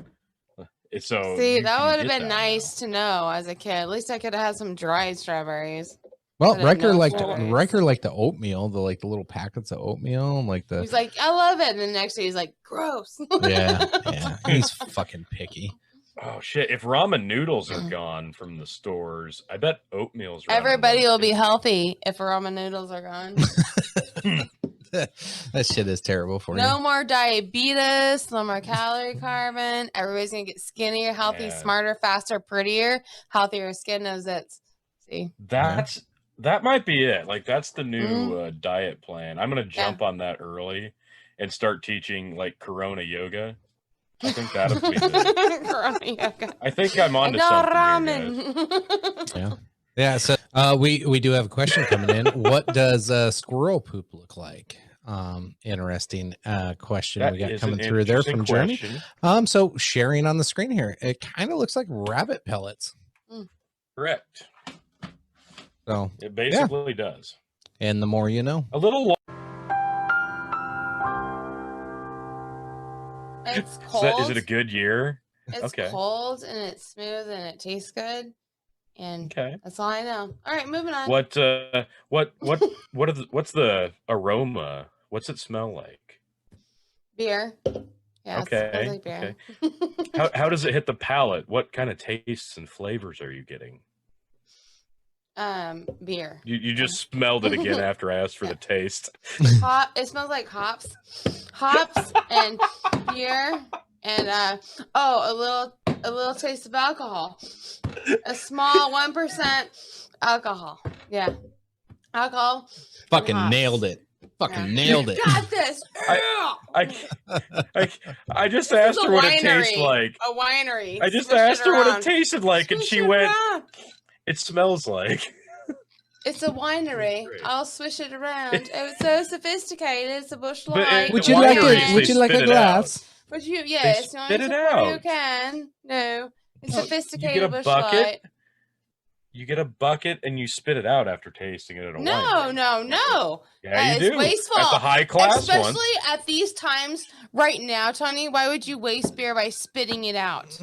It's so See, you that can would have get been that nice to know as a kid. At least I could have had some dried strawberries. Well, I didn't know Riker strawberries. liked the oatmeal, the little packets of oatmeal, and like the He's like, I love it. And the next day he's like, gross. yeah. He's fucking picky. now. Oh shit! If ramen noodles are gone from the stores, I bet oatmeal's. running Everybody low, will be too. healthy if ramen noodles are gone. That shit is terrible for No you. more diabetes, no more calorie carbon. Everybody's gonna get skinnier, healthy, Yeah. smarter, faster, prettier, healthier skin knows it. See, That might be it. Like that's the new Mm-hmm. diet plan. I'm gonna jump on that early and start teaching like Corona yoga. I think that'll be. Corona yoga. I think I'm I onto got something here, guys. ramen. Yeah. So we do have a question coming in. What does squirrel poop look like? Interesting question That we got is coming an through there interesting from Jeremy. question. So sharing on the screen here, it kind of looks like rabbit pellets. Correct. So, It basically does. and the more you know. A little. It's Is, cold. is it a good year? It's okay. cold and it's smooth and it tastes good. And Okay. that's all I know. All right, moving on. What's the aroma? What's it smell like? Beer. Yeah, it Okay, smells like beer. How does it hit the palate? What kind of tastes and flavors are you getting? Beer. You just smelled it again after I asked for the taste. It smells like hops and beer and a little taste of alcohol. A small 1% alcohol. Yeah, alcohol. Fucking hops. nailed it. Fucking nailed it. Got this. I just This asked is a her what it tastes winery. like. A winery. I just Swish it asked her what it around. tasted like, and Swish she it went, around. "It smells like." It's a winery. Great. I'll swish it around. Oh, it's so sophisticated. It's a bush But light. Would at you like wineries, a Would they you like a spit it out. glass? Would you? They Yes. The only spit it supporter who out. can. No. It's No, sophisticated you get a bush bucket. light. You get a bucket and you spit it out after tasting it at a No, winery. no. Yeah, That you is do. wasteful. At the high class Especially ones. at these times right now, Tony. Why would you waste beer by spitting it out?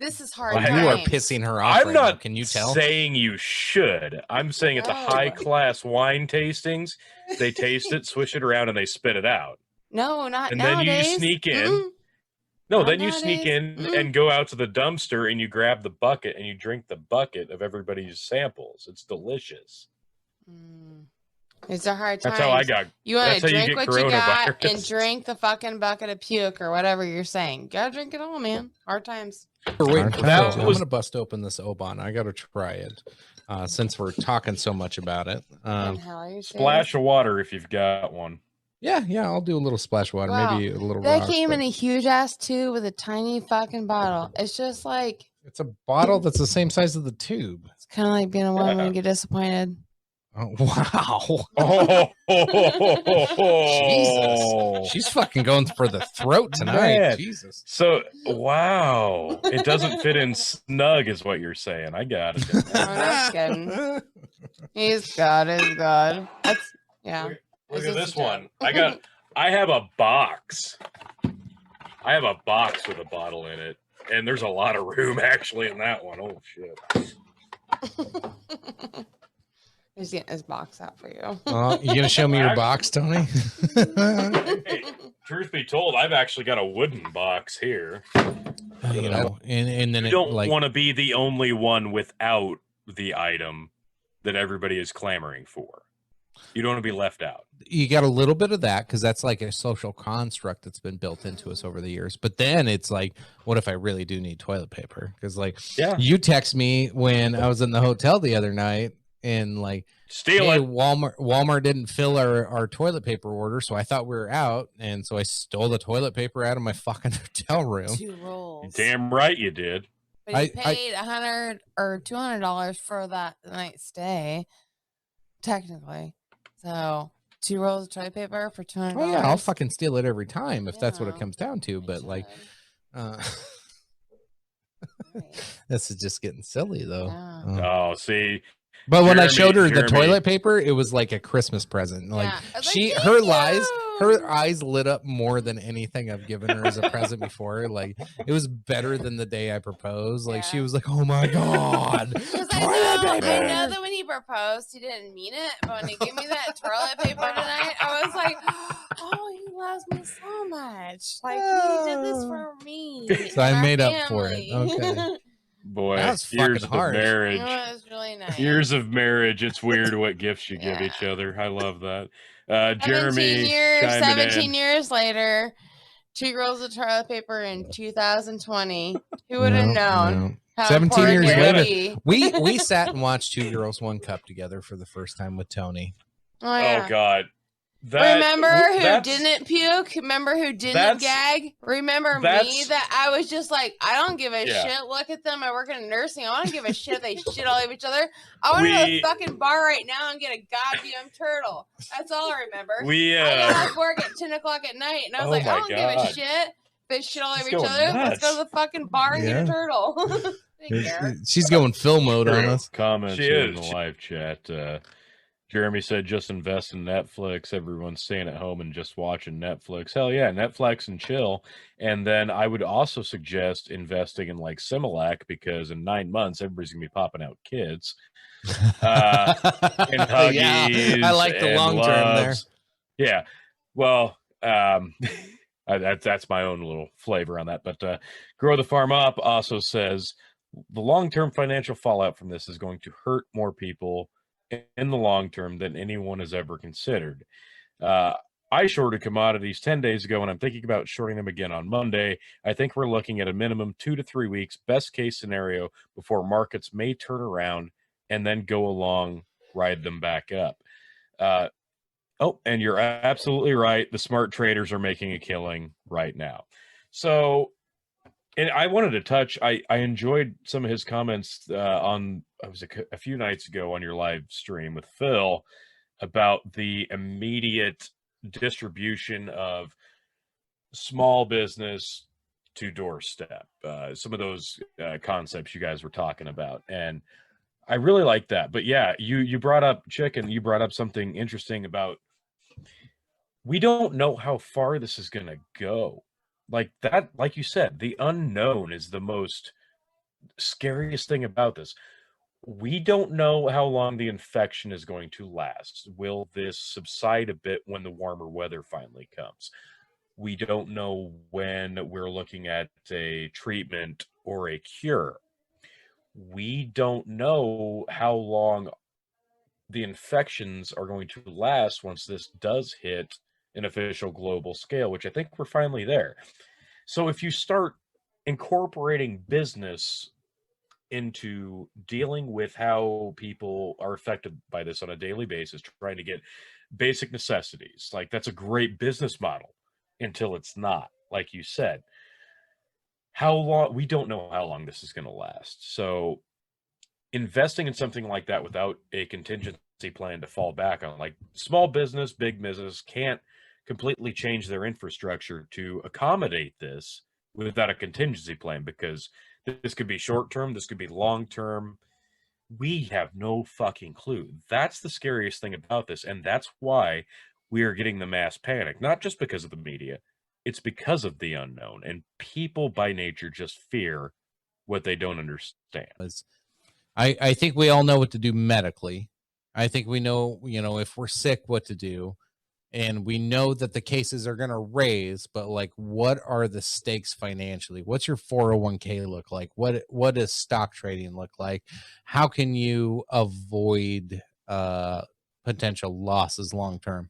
This is hard. Well, You are times. pissing her off. I'm right now. not Can you tell? saying you should. I'm saying at the high No. class wine tastings, they taste it, swish it around, and they spit it out. No, not And then nowadays. you sneak in. Mm-mm. No, Not then you sneak in nowadays. and go out to the dumpster and you grab the bucket and you drink the bucket of everybody's samples. It's delicious. It's a hard time. That's how I got. You want that's to how you drink get what you got and coronavirus. drink the fucking bucket of puke or whatever you're saying. Gotta drink it all, man. Hard times. We're waiting for That Phil. I'm was- gonna bust open this Oban. I gotta try it. Since we're talking so much about it. And hell, are you Splash serious? of water if you've got one. Yeah, I'll do a little splash water, Wow. maybe a little That rock, came but in a huge ass tube with a tiny fucking bottle. It's just like it's a bottle that's the same size as the tube. it's kind of like being a woman when Yeah. you get disappointed. Oh, wow. Oh, Jesus. She's fucking going for the throat tonight. Man. Jesus. So, wow. It doesn't fit in snug, is what you're saying. I got it. Oh, that's good. He's God. He's God. That's yeah. Look This at is this a joke. one. I have a box. I have a box with a bottle in it. And there's a lot of room actually in that one. Oh shit. He's getting his box out for you. You gonna show me your box, Tony? Hey, truth be told, I've actually got a wooden box here. You know, and then You it, don't like want to be the only one without the item that everybody is clamoring for. You don't want to be left out. you got a little bit of that because that's like a social construct that's been built into us over the years. But then it's like, what if I really do need toilet paper? Because like, Yeah. you text me when I was in the hotel the other night and like, Steal hey, it. Walmart didn't fill our toilet paper order, so I thought we were out, and so I stole the toilet paper out of my fucking hotel room. 2 rolls. Damn right you did. But you I- paid $100 or $200 for that night stay, technically. So 2 rolls of toilet paper for $200. Oh yeah, I'll fucking steal it every time if that's what it Yeah, comes down to. you But like, should. uh, Right. this is just getting silly though. Yeah. Oh, see. But when I Jeremy- showed her the Jeremy- toilet paper, it was like a Christmas present. Like Yeah. I was like, her "Thank her you." eyes lit up more than anything I've given her as a present before. Like it was better than the day I proposed. Like she Yeah. was like, "Oh my god, 'Cause toilet I paper!" know that when he proposed, he didn't mean it. But when he gave me that toilet paper tonight, I was like, oh, he loves me so much. Like, he did this for me. So I and our made up for it. family. Okay. Boy, That was years fucking of harsh. marriage. It was really nice. Years of marriage. It's weird what gifts you give Yeah. each other. I love that. 17 17 years, chiming 17 in. years later, 2 rolls of toilet paper in 2020. Who would have No, known? no. How 17 years important it later. would be? We sat and watched 2 Girls 1 Cup together for the first time with Tony. Oh, yeah. Oh God. That, Remember who that's- didn't puke? Remember who didn't that's- gag? Remember me that's- that I was just like, I don't give a Yeah. shit. Look at them. I work in nursing. I don't give a shit if they shit all over each other. I want to go to We- the fucking bar right now and get a goddamn turtle. That's all I remember. We I got off work at 10 o'clock at night and I was Oh like, I my don't give a God. shit if they shit all She's over each going other. Let's go to nuts. the fucking bar and get Yeah. a turtle. Didn't care. She's going Phil mode on us. Comments She here in is. the live chat. Jeremy said, just invest in Netflix. Everyone's staying at home and just watching Netflix. Hell yeah, Netflix and chill. And then I would also suggest investing in like Similac because in 9 months, everybody's going to be popping out kids. And Huggies. Yeah, I like the and long term there. Loves. Yeah. Well, that's my own little flavor on that. But Grow the Farm Up also says the long-term financial fallout from this is going to hurt more people in the long term than anyone has ever considered. I shorted commodities 10 days ago, and I'm thinking about shorting them again on Monday. I think we're looking at a minimum 2 to 3 weeks, best case scenario, before markets may turn around and then go along, ride them back up. Oh, and you're absolutely right. The smart traders are making a killing right now. So, and I wanted to touch. I enjoyed some of his comments on. I was a few nights ago on your live stream with Phil about the immediate distribution of small business to doorstep. Some of those concepts you guys were talking about, and I really like that. But yeah, you brought up chicken. You brought up something interesting about we don't know how far this is going to go. Like that, like you said, the unknown is the most scariest thing about this. We don't know how long the infection is going to last. Will this subside a bit when the warmer weather finally comes? We don't know when we're looking at a treatment or a cure. We don't know how long the infections are going to last once this does hit an official global scale, which I think we're finally there. So if you start incorporating business into dealing with how people are affected by this on a daily basis, trying to get basic necessities, like that's a great business model until it's not, like you said. How long? We don't know how long this is going to last. So investing in something like that without a contingency plan to fall back on, like small business, big business can't completely change their infrastructure to accommodate this without a contingency plan, because this could be short term, this could be long term. We have no fucking clue. That's the scariest thing about this, and that's why we are getting the mass panic, not just because of the media. It's because of the unknown, and people by nature just fear what they don't understand. I think we all know what to do medically. I think we know, if we're sick, what to do. And we know that the cases are going to raise, but like, what are the stakes financially? What's your 401k look like? What does stock trading look like? How can you avoid potential losses long term?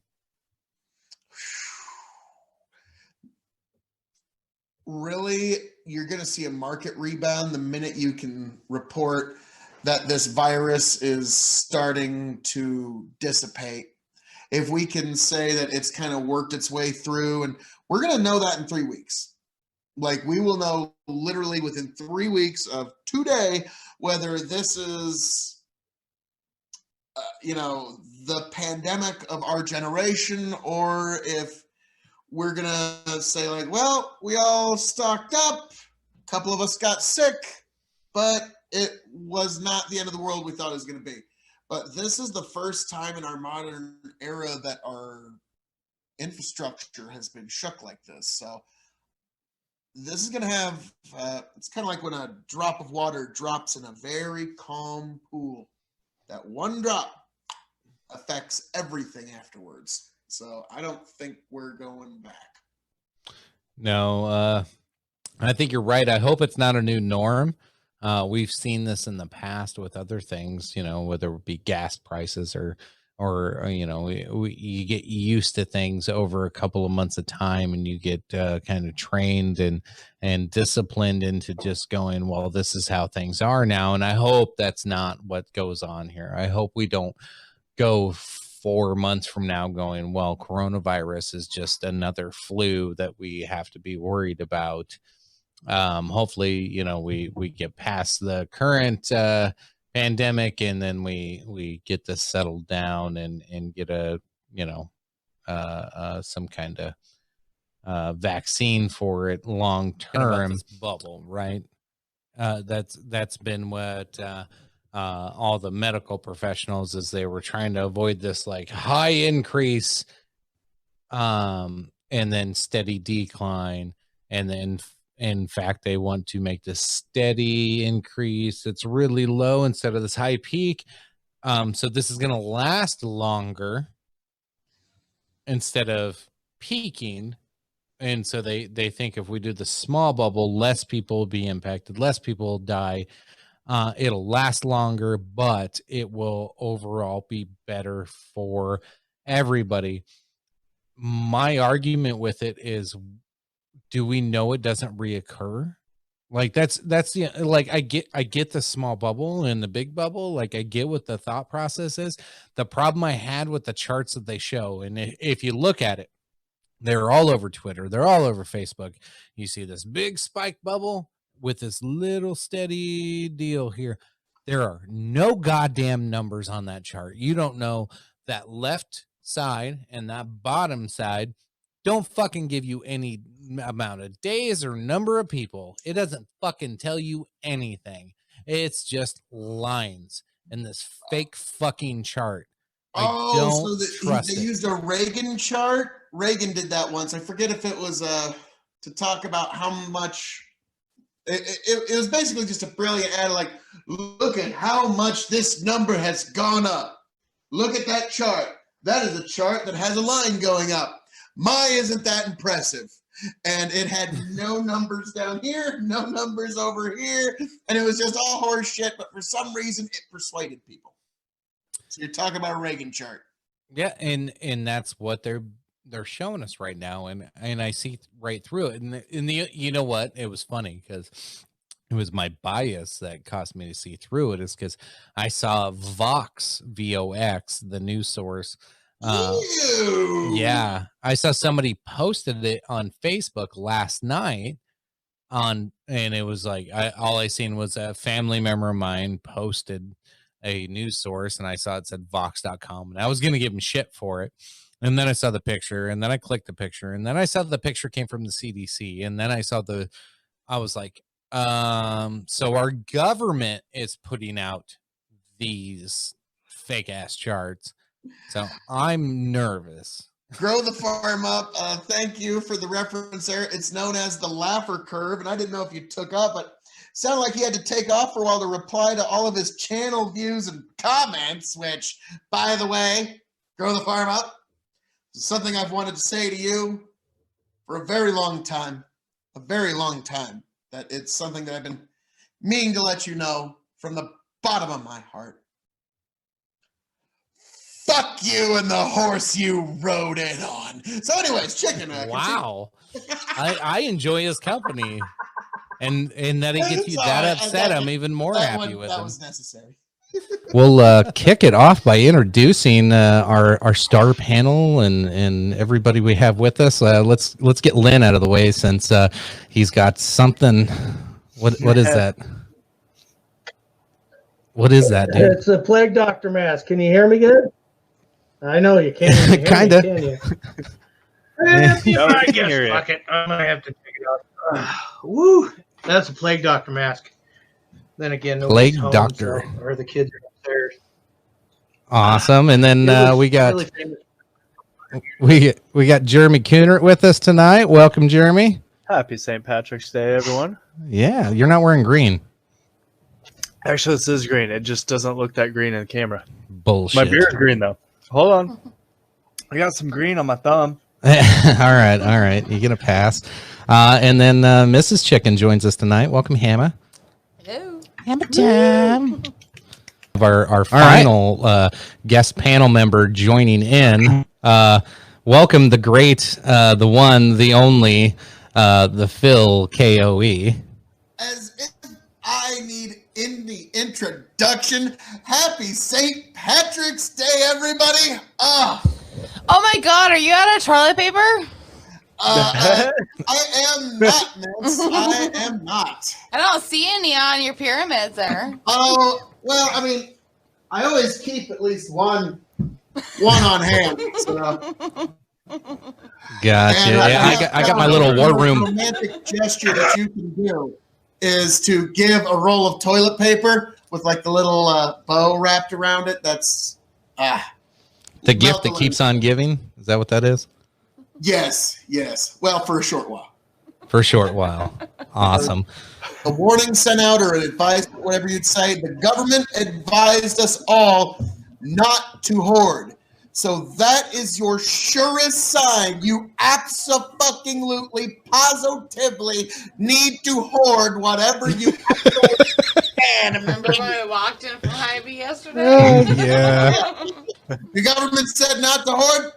Really, you're going to see a market rebound the minute you can report that this virus is starting to dissipate. If we can say that it's kind of worked its way through, and we're going to know that in 3 weeks. Like, we will know literally within 3 weeks of today whether this is, the pandemic of our generation, or if we're going to say, like, well, we all stocked up, a couple of us got sick, but it was not the end of the world we thought it was going to be. But this is the first time in our modern era that our infrastructure has been shook like this. So this is going to have, it's kind of like when a drop of water drops in a very calm pool. That one drop affects everything afterwards. So I don't think we're going back. No, I think you're right. I hope it's not a new norm. We've seen this in the past with other things, whether it be gas prices or you get used to things over a couple of months of time, and you get kind of trained and disciplined into just going, well, this is how things are now. And I hope that's not what goes on here. I hope we don't go 4 months from now going, well, coronavirus is just another flu that we have to be worried about. Hopefully, we get past the current pandemic, and then we get this settled down and get a some kind of vaccine for it long term. Bubble, right? That's been what all the medical professionals, as they were trying to avoid this like high increase, and then steady decline, and then in fact they want to make this steady increase. It's really low instead of this high peak. So this is going to last longer instead of peaking. And so they think if we do the small bubble, less people will be impacted, less people will die. It'll last longer, but it will overall be better for everybody. My argument with it is, do we know it doesn't reoccur? Like that's the like I get the small bubble and the big bubble. Like I get what the thought process is. The problem I had with the charts that they show, and if you look at it, they're all over Twitter, they're all over Facebook. You see this big spike bubble with this little steady deal here. There are no goddamn numbers on that chart. You don't know that left side and that bottom side don't fucking give you any amount of days or number of people. It doesn't fucking tell you anything. It's just lines in this fake fucking chart. I don't trust they used a Reagan chart. Reagan did that once. I forget if it was to talk about how much. It was basically just a brilliant ad. Like, look at how much this number has gone up. Look at that chart. That is a chart that has a line going up. My, isn't that impressive? And it had no numbers down here, no numbers over here, and it was just all horse shit. But for some reason, it persuaded people. So you're talking about a Reagan chart. Yeah, and that's what they're showing us right now, and I see right through it. And the you know what? It was funny because it was my bias that caused me to see through it. Is because I saw Vox, VOX, the news source. Yeah, I saw somebody posted it on Facebook last night and it was like all I seen was a family member of mine posted a news source, and I saw it said Vox.com, and I was gonna give him shit for it. And then I saw the picture, and then I clicked the picture, and then I saw the picture came from the CDC, and then I was like, so our government is putting out these fake ass charts. So I'm nervous. Grow the farm up. Thank you for the reference there. It's known as the Laffer curve, and I didn't know if you took up, but it sounded like he had to take off for a while to reply to all of his channel views and comments, which, by the way, grow the farm up. It's something I've wanted to say to you for a very long time, that it's something that I've been meaning to let you know from the bottom of my heart. Fuck you and the horse you rode in on. So anyways, chicken. Wow. I enjoy his company. And that he gets you that upset, I'm even more happy with him. That was necessary. We'll kick it off by introducing our star panel and everybody we have with us. Let's get Lynn out of the way since he's got something. What is that? What is that, dude? It's a plague doctor mask. Can you hear me good? I know you can't. Kind of. I guess. Fuck it. I might have to take it off. Woo! That's a plague doctor mask. Then again, plague doctor, so, or the kids are upstairs. Awesome, and then we got Jeremy Cooner with us tonight. Welcome, Jeremy. Happy St. Patrick's Day, everyone. Yeah, you're not wearing green. Actually, this is green. It just doesn't look that green in the camera. Bullshit. My beard's green though. Hold on. I got some green on my thumb. All right. You're gonna pass. And then Mrs. Chicken joins us tonight. Welcome, Hammer. Hello. Hammer time. Our final guest panel member joining in. Welcome the great, the one, the only, the Phil KOE. As if I need in the introduction, happy St. Patrick's Day, everybody. Oh my God, are you out of toilet paper? I am not, Miss. I am not. I don't see any on your pyramids there. Oh, well, I mean, I always keep at least one on hand. So. Gotcha. Yeah, I got my little war room. The romantic gesture that you can do is to give a roll of toilet paper with like the little bow wrapped around it. That's the gift that keeps on giving. Is that what that is? Yes. Well, for a short while. Awesome. A warning sent out or an advice, whatever you'd say. The government advised us all not to hoard. So that is your surest sign. You abso-fucking-lutely, positively need to hoard whatever you can. Remember when I walked in from Hy-Vee yesterday? Yeah. The government said not to hoard.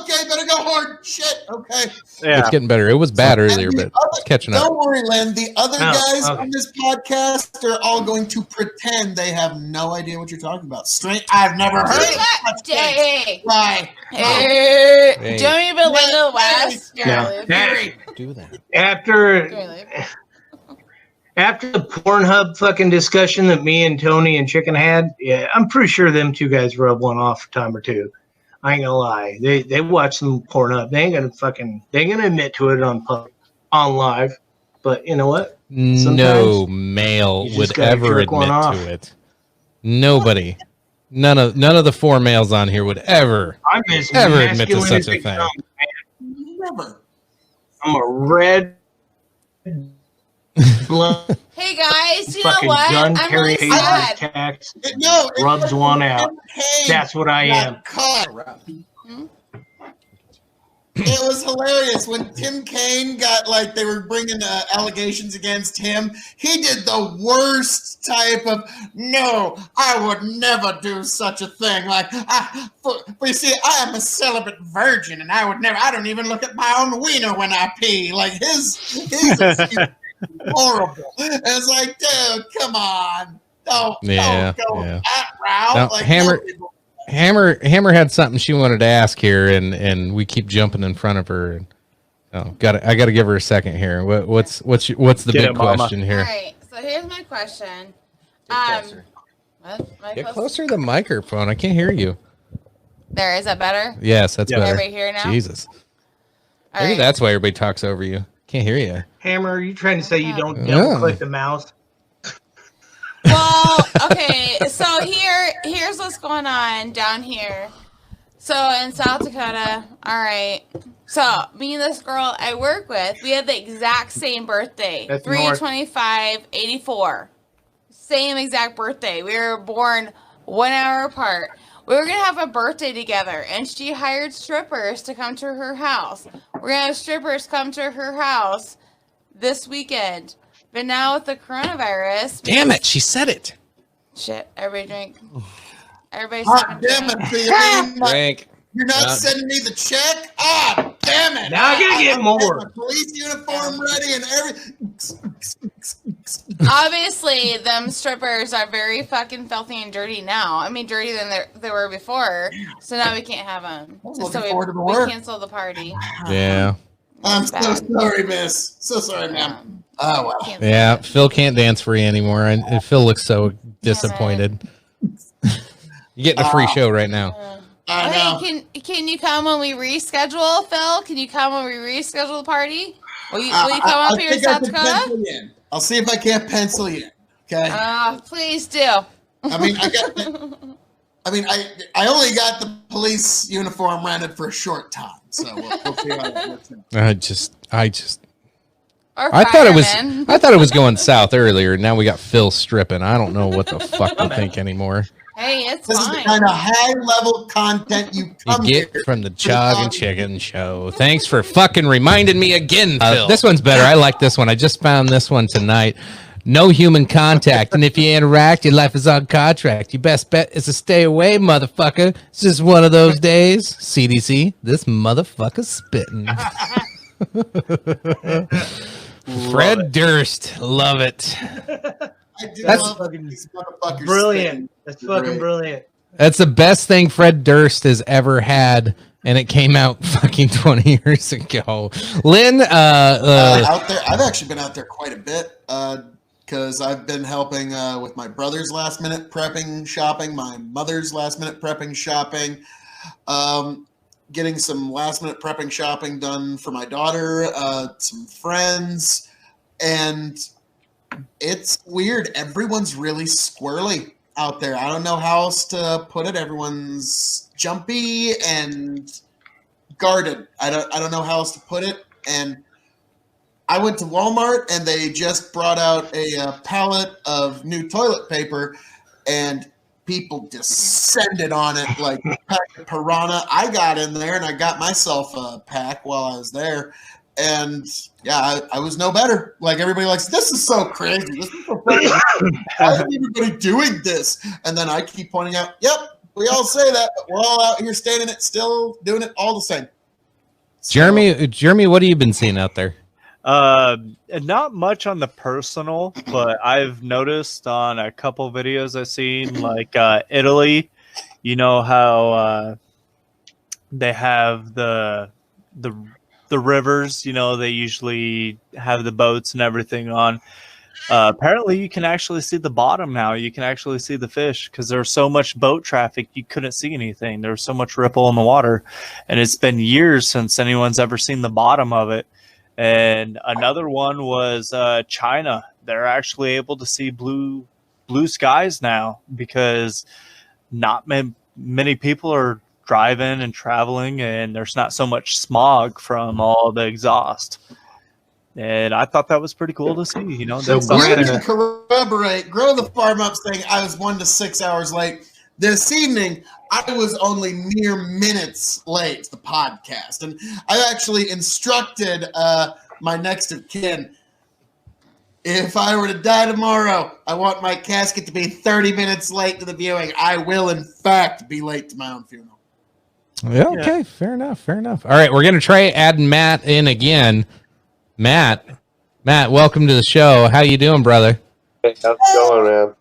Okay, better go hard. Shit. Okay. Yeah. It's getting better. It was bad earlier, And but the it's catching up. Don't worry, Len. The other Oh, guys okay. on this podcast are all going to pretend they have no idea what you're talking about. Straight. I've never heard of such things. Hey, Why? Hey. don't even like the West. No. Do that. After the Pornhub fucking discussion that me and Tony and Chicken had, yeah, I'm pretty sure them two guys rubbed one off a time or two. I ain't gonna lie. They watch some Pornhub. They ain't gonna admit to it on live. But you know what? No male you just would gotta ever jerk one admit off. to it. Nobody. None of the 4 males on here would ever admit to such a thing. Never. I'm a red blood Hey guys, you know fucking what? gun I'm carry really sad. tax. No, it Rubs was one when out. Tim Kaine That's what I am. got caught. It was hilarious when Tim Kaine got they were bringing allegations against him. He did the worst type of no, I would never do such a thing. But you see, I am a celibate virgin, and I don't even look at my own wiener when I pee. His is horrible. And it's like, dude, come on, don't go that route. Now, Hammer had something she wanted to ask here, and we keep jumping in front of her. I got to give her a second here. What's the big question here? All right, so here's my question. Get closer to the microphone. I can't hear you. There, is that better? Yes, that's better. Everybody here now? Jesus. All Maybe right. that's why everybody talks over you. Can't hear you. Hammer, are you trying to say you don't double click the mouse? Well, okay, so here's what's going on down here. So in South Dakota, all right. So me and this girl I work with, we have the exact same birthday. That's 3/25/84. Same exact birthday. We were born 1 hour apart. We were gonna have a birthday together, and she hired strippers to come to her house. We're gonna have strippers come to her house this weekend. But now with the coronavirus... Damn it, she said it. Shit, everybody drink. Everybody God damn it, Drink. You're not sending me the check? Ah, damn it. Now I gotta get more. My police uniform ready and everything. Obviously, them strippers are very fucking filthy and dirty now. I mean, dirtier than they were before. So now we can't have them. Looking So forward to the we work. canceled the party. Yeah. I'm so Bad. sorry, miss. So sorry, ma'am. Oh, well. Canceled. Yeah, Phil can't dance for you anymore, and Phil looks so disappointed. You're getting a free show right now. I know. Hey, can you come when we reschedule, Phil? Can you come when we reschedule the party? Will you come up here in South Dakota? I'll see if I can't pencil you in. Okay. Please do. I mean, I only got the police uniform rented for a short time, so we'll see how that works out. Or I thought firemen. it was going south earlier. Now we got Phil stripping. I don't know what the fuck to think anymore. Hey, it's This is fine. the kind of high-level content you come You get here from the Chog and Chicken Show. Thanks for fucking reminding me again, Phil. This one's better. I like this one. I just found this one tonight. No human contact, and if you interact, your life is on contract. Your best bet is to stay away, motherfucker. It's just one of those days. CDC, this motherfucker's spitting. Fred Durst, love it. I do That's love these motherfuckers. Brilliant. That's fucking Great. brilliant. That's the best thing Fred Durst has ever had, and it came out fucking 20 years ago. Lynn, Out there, I've actually been out there quite a bit because I've been helping with my brother's last minute prepping shopping, my mother's last minute prepping shopping, getting some last minute prepping shopping done for my daughter, some friends, and it's weird. Everyone's really squirrely out there. I don't know how else to put it. Everyone's jumpy and guarded. I don't know how else to put it. And I went to Walmart and they just brought out a pallet of new toilet paper, and people descended on it like a pack of piranha. I got in there and I got myself a pack while I was there. And yeah, I was no better. Like everybody likes, this is so crazy. This is so crazy. Why is everybody doing this? And then I keep pointing out, yep, We all say that, but we're all out here staying in it, still doing it all the same. So, Jeremy, what have you been seeing out there? Not much on the personal, but I've noticed on a couple videos I've seen, like Italy. You know how they have the rivers. You know, they usually have the boats and everything on. Apparently, you can actually see the bottom now. You can actually see the fish because there's so much boat traffic. You couldn't see anything. There was so much ripple in the water, and it's been years since anyone's ever seen the bottom of it. And another one was China. They're actually able to see blue skies now because not many people are driving and traveling, and there's not so much smog from all the exhaust. And I thought that was pretty cool to see. You know, So to corroborate, Grow the Farm Up saying I was 1 to 6 hours late. This evening, I was only mere minutes late to the podcast. And I actually instructed my next of kin, if I were to die tomorrow, I want my casket to be 30 minutes late to the viewing. I will, in fact, be late to my own funeral. Yeah, okay, fair enough. All right, we're gonna try adding Matt in again. Matt, welcome to the show. How you doing, brother? Hey, how's it going,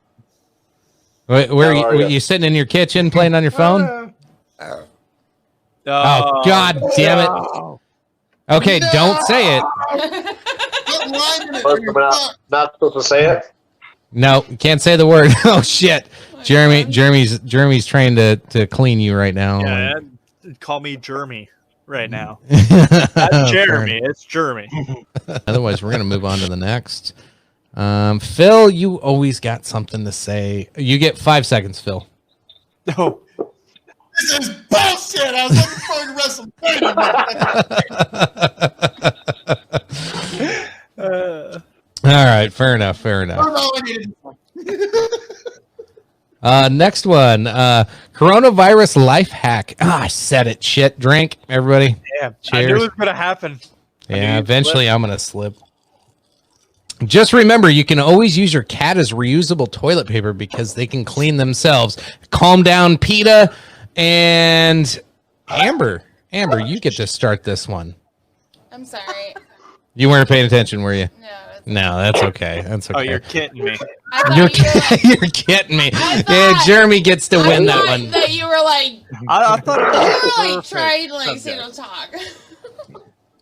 man? Where are you sitting in your kitchen playing on your phone? Oh, God damn it. Okay, don't say it. Not supposed to say it? No, can't say the word. Oh, shit. Jeremy's trying to clean you right now. Yeah, call me Jeremy right now. Not Jeremy, it's Jeremy. Otherwise, we're going to move on to the next. Phil, you always got something to say. You get 5 seconds, Phil. Oh. This is bullshit. I was looking forward to WrestleMania. All right, fair enough. Next one, coronavirus life hack. I said it. Shit, drink, everybody. Yeah, cheers. I knew it was gonna happen. Yeah, eventually I'm gonna slip. Just remember, you can always use your cat as reusable toilet paper because they can clean themselves. Calm down, PETA and Amber. Amber, you get to start this one. I'm sorry. You weren't paying attention, were you? No. No, that's okay. That's okay. Oh, you're kidding me. You're kidding me. Yeah, Jeremy gets to win that one. That you were like, I thought it was you were like perfect trying to like subject. single talk.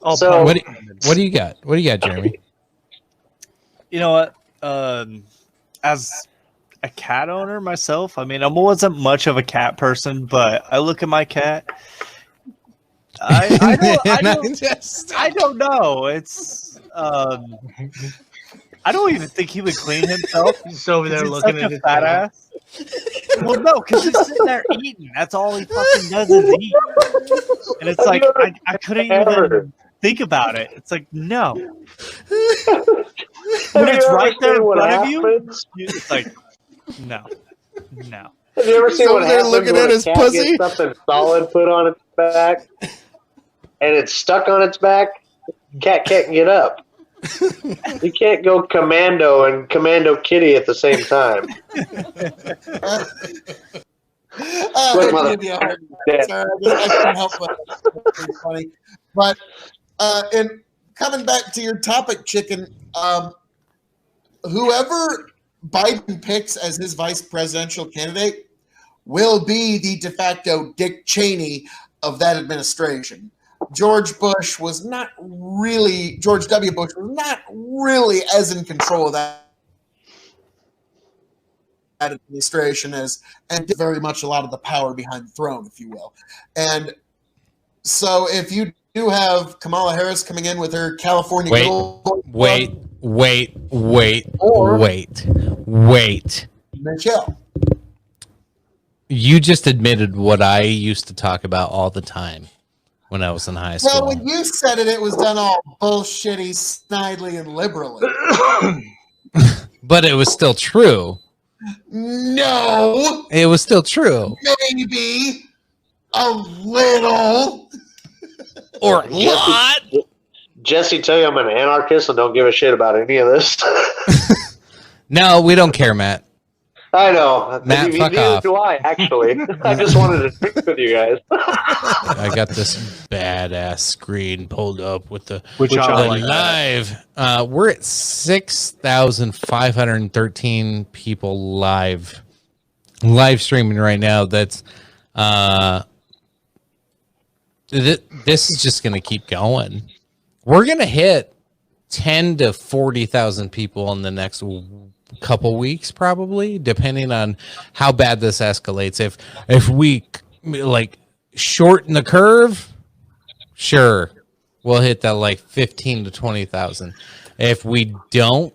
Oh, So- What do you got? What do you got, Jeremy? You know what? As a cat owner myself, I mean, I wasn't much of a cat person, but I look at my cat. I don't know. It's I don't even think he would clean himself. He's over there He's looking such at a his fat ass. Well, no, because he's sitting there eating. That's all he fucking does is eat. And it's like I couldn't even think about it. It's like no. When it's right there in front of you, it's like no. Have you ever seen what happens looking when at a his cat pussy? gets something solid put on its back and it's stuck on its back? Cat can't get up. You can't go commando and commando kitty at the same time. Give me a hard time. Sorry, I can't help but it's funny. But and coming back to your topic, Chicken, whoever Biden picks as his vice presidential candidate will be the de facto Dick Cheney of that administration. George W. Bush was not really as in control of that administration and did very much a lot of the power behind the throne, if you will. And so if you do have Kamala Harris coming in with her California Wait. Michelle. You just admitted what I used to talk about all the time when I was in high school. Well, when you said it, it was done all bullshitty, snidely, and liberally. But it was still true. No. It was still true. Maybe a little. Or a lot. Jesse, tell you I'm an anarchist and don't give a shit about any of this. No, we don't care, Matt. I know. Matt, fuck Neither off. do I, actually. I just wanted to drink with you guys. I got this badass screen pulled up with the Which I the like live. We're at 6,513 people live streaming right now. That's this is just going to keep going. We're going to hit 10 to 40,000 people in the next couple weeks, probably, depending on how bad this escalates. If we like shorten the curve, sure, we'll hit that like 15 to 20,000. If we don't,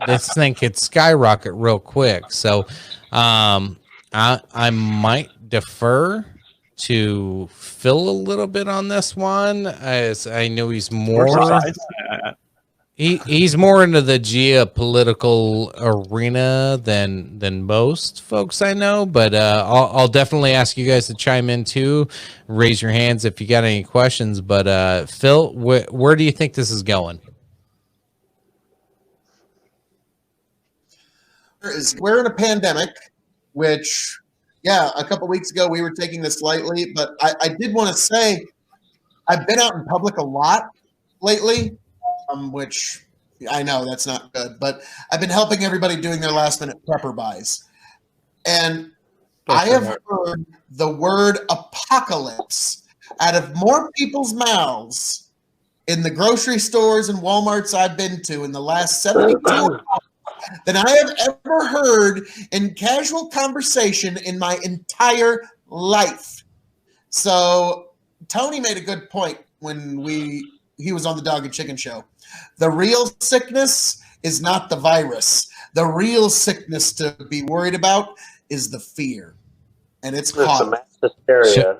this thing could skyrocket real quick. So, I might defer to Phil a little bit on this one, as I know he's more. He's more into the geopolitical arena than most folks I know, but I'll definitely ask you guys to chime in too. Raise your hands if you got any questions. But Phil, where do you think this is going? We're in a pandemic, which, yeah, a couple weeks ago we were taking this lightly, but I did want to say I've been out in public a lot lately. Which I know that's not good, but I've been helping everybody doing their last minute prepper buys. And I have heard the word apocalypse out of more people's mouths in the grocery stores and Walmarts I've been to in the last 72 hours than I have ever heard in casual conversation in my entire life. So Tony made a good point when he was on the Dog and Chicken show. The real sickness is not the virus. The real sickness to be worried about is the fear. And it's There's caught. some mass hysteria.